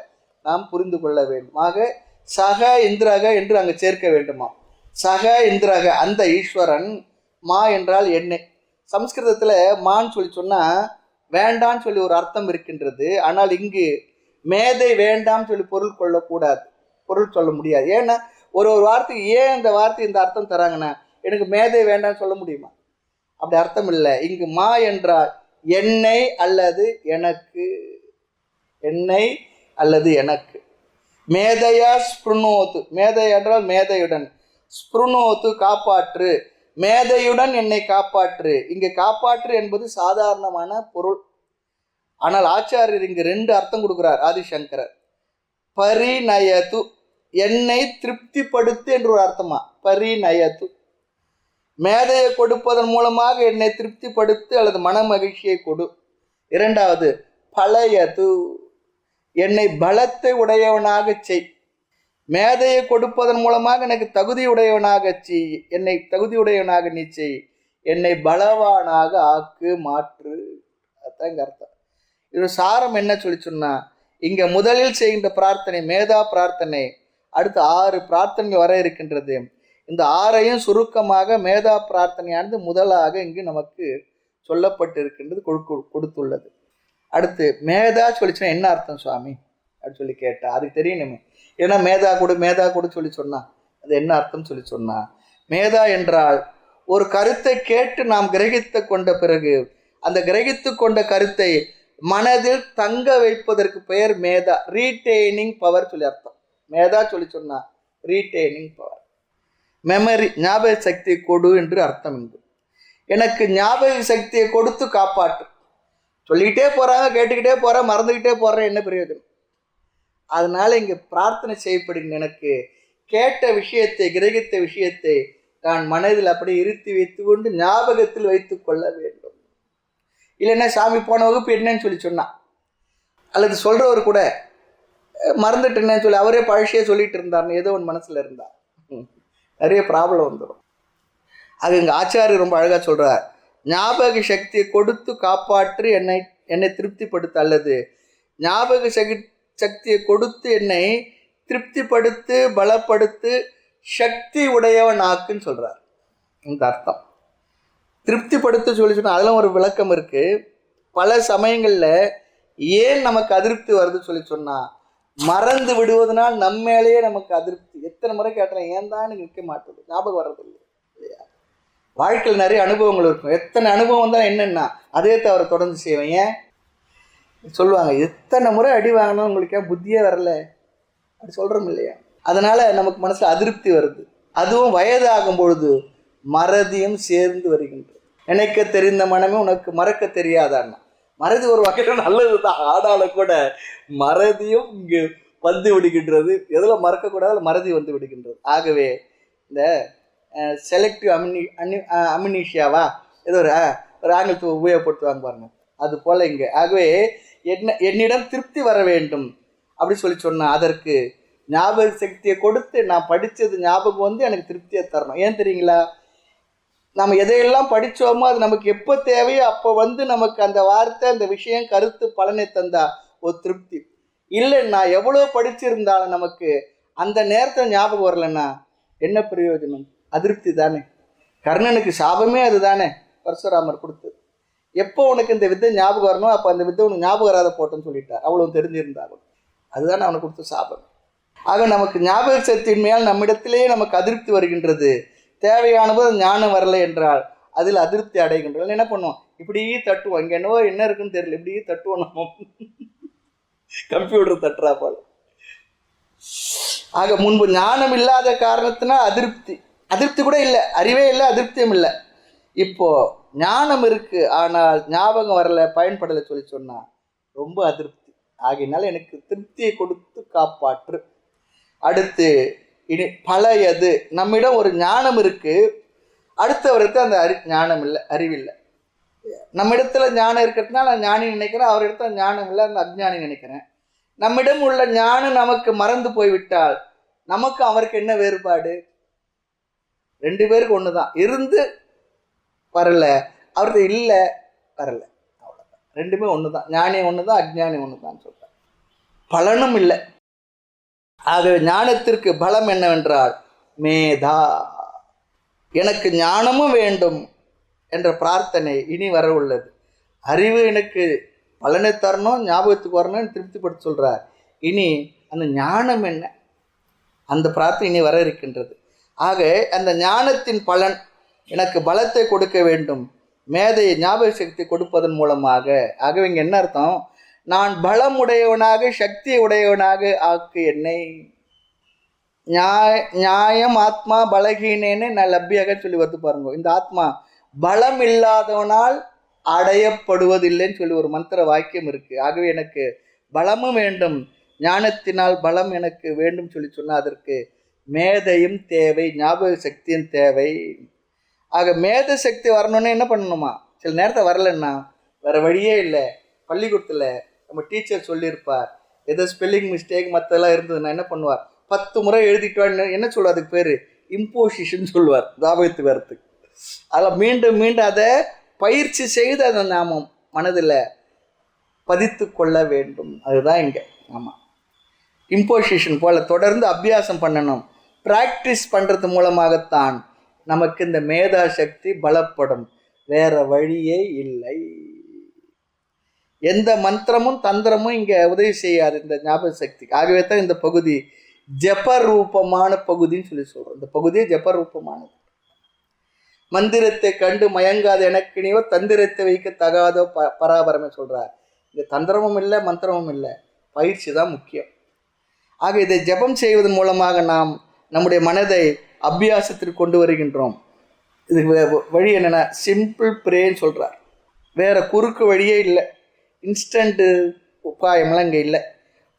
நாம் புரிந்து கொள்ள வேண்டும். ஆக சக இந்திரக என்று அங்கு சேர்க்க வேண்டுமா. சக இந்திரக அந்த ஈஸ்வரன். மா என்றால் எண்ணெய். சம்ஸ்கிருதத்தில் மான்னு சொன்னால் வேண்டான்னு சொல்லி ஒரு அர்த்தம் இருக்கின்றது. ஆனால் இங்கு மேதை வேண்டாம் சொல்லி பொருள் கொள்ளக்கூடாது, பொருள் சொல்ல முடியாது. ஏன்னா ஒரு வார்த்தைக்கு ஏன் இந்த வார்த்தை இந்த அர்த்தம் தராங்கன்னா, எனக்கு மேதை வேண்டாம்னு சொல்ல முடியுமா? அப்படி அர்த்தம் இல்லை. இங்கு மா என்றால் எண்ணெய் அல்லது எனக்கு, எண்ணெய் அல்லது எனக்கு. மேதையா ஸ்புருணோத்து. மேதை என்றால் மேதையுடன், ஸ்புருணோத்து காப்பாற்று, மேதையுடன் என்னை காப்பாற்று. இங்கு காப்பாற்று என்பது சாதாரணமான பொருள். ஆனால் ஆச்சாரியர் இங்கு 2 அர்த்தம் கொடுக்கிறார் ஆதிசங்கரர். பரிநயத்து, என்னை திருப்திப்படுத்து என்று ஒரு அர்த்தமா. பரிநயத்து, மேதையை கொடுப்பதன் மூலமாக என்னை திருப்திப்படுத்து அல்லது மன மகிழ்ச்சியை கொடு. 2வது பலயது, என்னை பலத்தை உடையவனாக செய். மேதையை கொடுப்பதன் மூலமாக எனக்கு தகுதியுடையவனாக செய், என்னை தகுதியுடையவனாக நீ செய், என்னை பலவானாக ஆக்கு, மாற்று. அதுதான் இங்க அர்த்தம். இது சாரம் என்ன சொன்னா, இங்க முதலில் செய்கின்ற பிரார்த்தனை மேதா பிரார்த்தனை. அடுத்து 6 பிரார்த்தனை வர இருக்கின்றது. இந்த 6ஐயும் சுருக்கமாக மேதா பிரார்த்தனையானது முதலாக இங்கு நமக்கு சொல்லப்பட்டு இருக்கின்றது, கொடுத்துள்ளது. அடுத்து மேதா சொல்லிச்சுன்னா என்ன அர்த்தம் சுவாமி அப்படின்னு சொல்லி கேட்டா அதுக்கு தெரியணுமே. ஏன்னா மேதா கொடு சொல்லி சொன்னா அது என்ன அர்த்தம் சொல்லி சொன்னா, மேதா என்றால் ஒரு கருத்தை கேட்டு நாம் கிரகித்து கொண்ட பிறகு அந்த கிரகித்து கொண்ட கருத்தை மனதில் தங்க வைப்பதற்கு பெயர் மேதா. ரீடெய்னிங் பவர் சொல்லி அர்த்தம். மேதா சொல்லி சொன்னா ரீடெய்னிங் பவர், மெமரி, ஞாபக சக்தியை கொடு என்று அர்த்தம். இங்கு எனக்கு ஞாபக சக்தியை கொடுத்து காப்பாற்று. சொல்லிக்கிட்டே போறாங்க, கேட்டுக்கிட்டே போறேன், மறந்துக்கிட்டே போறேன், என்ன பிரயோஜனம்? அதனால இங்கு பிரார்த்தனை செய்யப்படுகின்ற எனக்கு கேட்ட விஷயத்தை, கிரகித்த விஷயத்தை நான் மனதில் அப்படி இருத்தி வைத்து கொண்டு ஞாபகத்தில் வைத்து கொள்ள வேண்டும். இல்லைன்னா சாமி போன வகுப்பு என்னன்னு சொல்லி சொன்னான், அல்லது சொல்றவர் கூட மறந்துட்டேன்னு சொல்லி அவரே பழசியே சொல்லிட்டு இருந்தார்னு ஏதோ ஒன்று மனசுல இருந்தா நிறைய ப்ராப்ளம் வந்துடும். அது இங்கே ஆச்சாரியர் ரொம்ப அழகாக சொல்கிறார். ஞாபக சக்தியை கொடுத்து காப்பாற்றி என்னை திருப்திப்படுத்த, அல்லது ஞாபக சக்தியை கொடுத்து என்னை திருப்திப்படுத்து, பலப்படுத்து, சக்தி உடையவன் ஆக்குன்னு சொல்கிறார். இந்த அர்த்தம் திருப்திப்படுத்த சொல்லி சொன்னால் அதெல்லாம் ஒரு விளக்கம் இருக்குது. பல சமயங்களில் ஏன் நமக்கு அதிருப்தி வருது சொல்லி சொன்னால், மறந்து விடுவதனால் நம்மேலேயே நமக்கு அதிருப்தி. எத்தனை முறை கேட்டேன், ஏன் தான் எனக்கு நிற்க மாட்டேது, ஞாபகம் வர்றதில்லை இல்லையா? வாழ்க்கையில் நிறைய அனுபவங்கள் இருக்கும். எத்தனை அனுபவம் தான் என்னென்னா அதே தவிர தொடர்ந்து செய்வேன். ஏன் சொல்லுவாங்க, எத்தனை முறை அடி வாங்கினா உங்களுக்கு ஏன் புத்தியே வரல அப்படி சொல்கிறோம் இல்லையா? அதனால் நமக்கு மனசில் அதிருப்தி வருது. அதுவும் வயதாகும் பொழுது மறதியும் சேர்ந்து வருகின்றது. நினைக்க தெரிந்த மனமே உனக்கு மறக்க தெரியாதான்னா, மறதி ஒரு வகையில் நல்லது தான், ஆனாலும் கூட மறதியும் இங்கு வந்து விடுகின்றது. எதில் மறக்கக்கூடாது மறதி வந்து விடுகின்றது. ஆகவே இந்த செலக்டிவ் அம்னீஷியாவா ஏதோ ஒரு ஆங்கிலத்தை உபயோகப்படுத்துவாங்க பாருங்க, அது போல் இங்கே. ஆகவே என்னிடம் திருப்தி வர வேண்டும் அப்படி சொல்லி சொன்னால் அதற்கு ஞாபக சக்தியை கொடுத்து நான் படித்தது ஞாபகம் வந்து எனக்கு திருப்தியை தரணும். ஏன் தெரியுங்களா? நம்ம எதையெல்லாம் படித்தோமோ அது நமக்கு எப்போ தேவையோ அப்போ நமக்கு அந்த வார்த்தை, அந்த விஷயம், கருத்து, பலனை தந்தா ஒரு திருப்தி. இல்லைன்னா எவ்வளோ படிச்சிருந்தாலும் நமக்கு அந்த நேரத்தை ஞாபகம் வரலன்னா என்ன பிரயோஜனம்? அதிருப்தி தானே. கர்ணனுக்கு சாபமே அது தானே பரசுராமர் கொடுத்தது. எப்போ உனக்கு இந்த வித்தை ஞாபகம் வரணும் அப்போ அந்த வித்தை உனக்கு ஞாபகம் வராத போட்டோன்னு சொல்லிட்டார். அவ்வளோ தெரிஞ்சிருந்தாலும் அதுதானே அவனுக்கு கொடுத்த சாபம். ஆக நமக்கு ஞாபக சக்தியின்மையால் நம்மிடத்திலேயே நமக்கு அதிருப்தி வருகின்றது. தேவையானது ஞானம் வரலை என்றால் அதில் அதிருப்தி அடைகின்றோம். என்ன பண்ணுவோம்? இப்படியே தட்டுவோம். இங்கே என்னவோ என்ன இருக்குன்னு தெரியல, இப்படியே தட்டுவோம். நம்ம கம்ப்யூட்டர் தட்டுறா போல. ஆக முன்பு ஞானம் இல்லாத காரணத்தினால் அதிருப்தி கூட இல்லை, அறிவே இல்லை, அதிருப்தியும் இல்லை. இப்போ ஞானம் இருக்கு ஆனால் ஞாபகம் வரல, பயன்படலை சொன்னா ரொம்ப அதிருப்தி. ஆகையினால எனக்கு திருப்தியை கொடுத்து காப்பாற்று. அடுத்து இனி பழையது. நம்மிடம் ஒரு ஞானம் இருக்கு, அடுத்தவருக்கு அந்த ஞானம் இல்லை, அறிவில்லை. நம்ம இடத்துல ஞானம் இருக்கிறதுனால நான் ஞானி நினைக்கிறேன், அவர் இடத்துல ஞானம் இல்லை, அந்த அஜ்ஞானி நினைக்கிறேன். நம்மிடம் உள்ள ஞானம் நமக்கு மறந்து போய்விட்டால் நமக்கு அவருக்கு என்ன வேறுபாடு? ரெண்டு பேருக்கு ஒன்று தான். இருந்து வரல, அவருக்கு இல்லை வரல, அவ்வளோதான். ரெண்டுமே ஒன்று தான். ஞானி ஒன்று தான், அஜ்ஞானி ஒன்று தான் சொல்கிறார். பலனும் இல்லை. ஆக ஞானத்திற்கு பலம் என்னவென்றால் மேதா. எனக்கு ஞானமும் வேண்டும் என்ற பிரார்த்தனை இனி வர உள்ளது. அறிவு எனக்கு பலனை தரணும், ஞாபகத்துக்கு வரணும்னு திருப்திப்படுத்த சொல்கிறார். இனி அந்த ஞானம் என்ன, அந்த பிரார்த்தனை இனி வர இருக்கின்றது. ஆக அந்த ஞானத்தின் பலன் எனக்கு பலத்தை கொடுக்க வேண்டும், மேதையை ஞாபக சக்தி கொடுப்பதன் மூலமாக. ஆகவே இங்கே என்ன அர்த்தம்? நான் பலம் உடையவனாக, சக்தி உடையவனாக ஆக்கு என்னை. நியாயம் ஆத்மா பலகீனேன்னு நான் லப்பியாக சொல்லி வந்து பாருங்க. இந்த ஆத்மா பலம் இல்லாதவனால் அடையப்படுவதில்லைன்னு சொல்லி ஒரு மந்திர வாக்கியம் இருக்கு. ஆகவே எனக்கு பலமும் வேண்டும், ஞானத்தினால் பலம் எனக்கு வேண்டும் சொல்லி சொன்னால் அதற்கு மேதையும் தேவை, ஞாபக சக்தியும் தேவை. ஆக மேத சக்தி வரணும்னு என்ன பண்ணணுமா? சில நேரத்தை வரலன்னா வேற வழியே இல்லை. பள்ளிக்கூடத்தில் நம்ம டீச்சர் சொல்லியிருப்பார், எதோ ஸ்பெல்லிங் மிஸ்டேக் மற்றெல்லாம் இருந்ததுன்னா என்ன பண்ணுவார்? 10 முறை எழுதிட்டு வான்னு என்ன சொல்லுவார்? அதுக்கு பேர் இம்போசிஷன் சொல்லுவார், ஞாபகத்துக்கு வரத்துக்கு. அதில் மீண்டும் மீண்டும் அதை பயிற்சி செய்து அதை நாம் மனதில் பதித்து கொள்ள வேண்டும். அதுதான் இங்கே. ஆமாம், இம்போசிஷன் போல் தொடர்ந்து அபியாசம் பண்ணணும். ப்ராக்டிஸ் பண்ணுறது மூலமாகத்தான் நமக்கு இந்த மேதா சக்தி பலப்படும். வேற வழியே இல்லை. எந்த மந்திரமும் தந்திரமும் இங்கே உதவி செய்யாது இந்த ஞாபக சக்தி. ஆகவே தான் இந்த பகுதி ஜபரூபமான பகுதின்னு சொல்லி சொல்கிறோம். இந்த பகுதியே ஜபரூபமானது. மந்திரத்தை கண்டு மயங்காத எனக்கினியோ தந்திரத்தை வைக்க தகாதோ பராபரமே சொல்கிறார். இங்கே தந்திரமும் இல்லை, மந்திரமும் இல்லை, பயிற்சி தான் முக்கியம். ஆக இதை ஜபம் செய்வதன் மூலமாக நாம் நம்முடைய மனதை அபியாசத்திற்கு கொண்டு வருகின்றோம். இதுக்கு வழி என்னென்னா சிம்பிள் ப்ரேன்னு சொல்கிறார். வேறு குறுக்கு வழியே இல்லை, இன்ஸ்டண்ட்டு உபாயம்லாம் இங்கே இல்லை.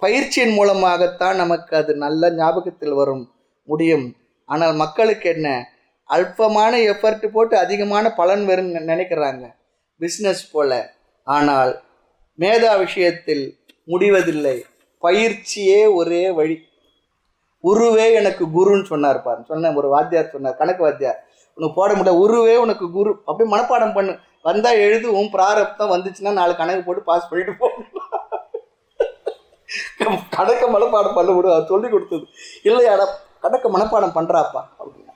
பயிற்சியின் மூலமாகத்தான் நமக்கு அது நல்ல ஞாபகத்தில் வரும் முடியும். ஆனால் மக்களுக்கு என்ன, அல்பமான எஃபர்ட் போட்டு அதிகமான பலன் வரும்னு நினைக்கிறாங்க, பிஸ்னஸ் போல். ஆனால் மேதா விஷயத்தில் முடிவதில்லை. பயிற்சியே ஒரே வழி. உருவே எனக்கு குருன்னு சொன்னார் பாரு. சொன்ன ஒரு வாத்தியார் சொன்னார், கணக்கு வாத்தியார், உனக்கு போட முடியாது, உருவே உனக்கு குரு. அப்படியே மனப்பாடம் பண்ணு, வந்தால் எழுதுவும், பிராரப்தம் வந்துச்சுன்னா 4 கணக்கு போட்டு பாஸ் பண்ணிட்டு போகணும். கணக்கை மனப்பாடம் பண்ண விடும், அது சொல்லி கொடுத்தது. இல்லையாடா கணக்கை மனப்பாடம் பண்ணுறாப்பா அப்படின்னா.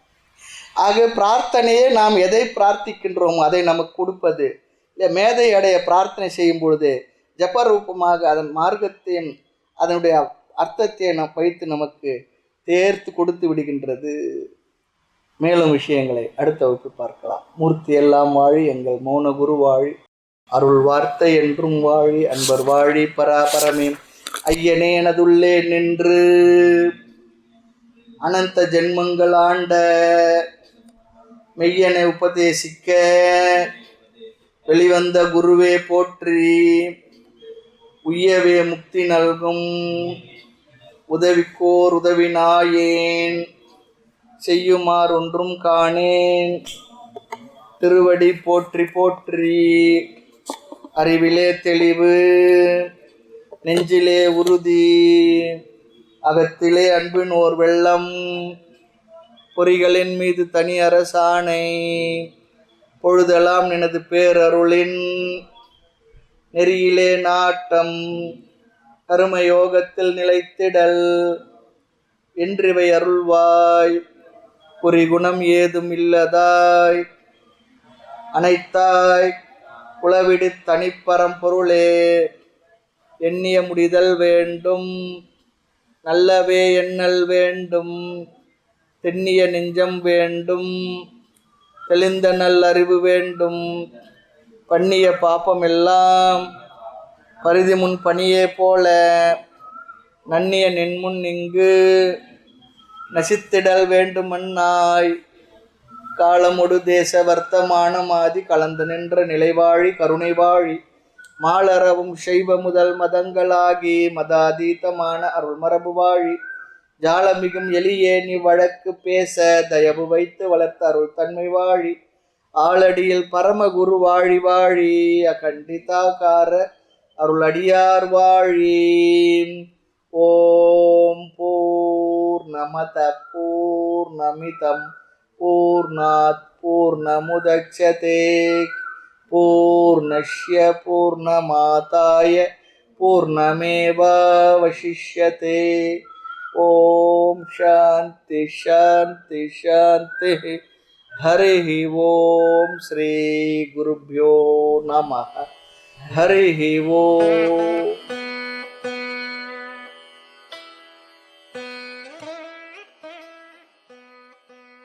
ஆக பிரார்த்தனையே நாம் எதை பிரார்த்திக்கின்றோமோ அதை நமக்கு கொடுப்பது. இல்லை மேதை அடைய பிரார்த்தனை செய்யும் பொழுது ஜபரூபமாக அதன் மார்க்கத்தையும் அதனுடைய அர்த்தத்தை நாம் வைத்து நமக்கு தேர்த்து கொடுத்து விடுகின்றது. மேலும் விஷயங்களை அடுத்த வகுப்பு பார்க்கலாம். மூர்த்தி எல்லாம் வாழி, எங்கள் மௌன குரு வாழி, அருள் வார்த்தை என்றும் வாழி, அன்பர் வாழி, பராபரமே ஐயனே எனதுள்ளே நின்று அனந்த ஜென்மங்கள் ஆண்ட மெய்யனை உபதேசிக்க வெளிவந்த குருவே போற்றி. உய்யவே முக்தி நல்கும் உதவிக்கோர் உதவினாயேன், செய்யுமாறு ஒன்றும் காணேன். திருவடி போற்றி போற்றி. அறிவிலே தெளிவு, நெஞ்சிலே உறுதி, அகத்திலே அன்பின் ஓர் வெள்ளம், பொறிகளின் மீது தனி அரசாணை, பொழுதெல்லாம் எனது பேரருளின் நெறியிலே நாட்டம் கருமயோகத்தில் நிலைத்திடல் என்றிவை அருள்வாய். குறிகுணம் ஏதும் இல்லதாய் அனைத்தாய் உளவிடு தனிப்பரம்பொருளே எண்ணிய முடிதல் வேண்டும். நல்லவே எண்ணல் வேண்டும். தென்னிய நெஞ்சம் வேண்டும். தெளிந்த நல் அறிவு வேண்டும். பண்ணிய பாப்பம் எல்லாம் பரிதி முன் பணியே போல நன்னிய நின்முன் இங்கு நசித்திடல் வேண்டுமன்னாய். காலமொடு தேச வர்த்தமானமாதி கலந்து நின்ற நிலைவாழி கருணை வாழி மாலரவும் செய்வ முதல் மதங்களாகி மதாதீதமான அருள்மரபு வாழி ஜாலமிகும் எளியே நீ வழக்கு பேச தயவு வைத்து வளர்த்த அருள் தன்மை வாழி ஆளடியில் பரமகுரு வாழி வாழி அகண்டிதாகார அருளடியார் வாழி. ஓம் பூர்ணமத பூர்ணமிதம் பூர்ணாத் பூர்ணமுதச்யதே பூர்ணஸ்ய பூர்ணமாதாய பூர்ணமேவாவசிஷ்யதே. ஓம் சாந்தி சாந்தி சாந்தி. ஹரி ஓம் ஸ்ரீ குருப்யோ நமः. ஹரி ஓம்.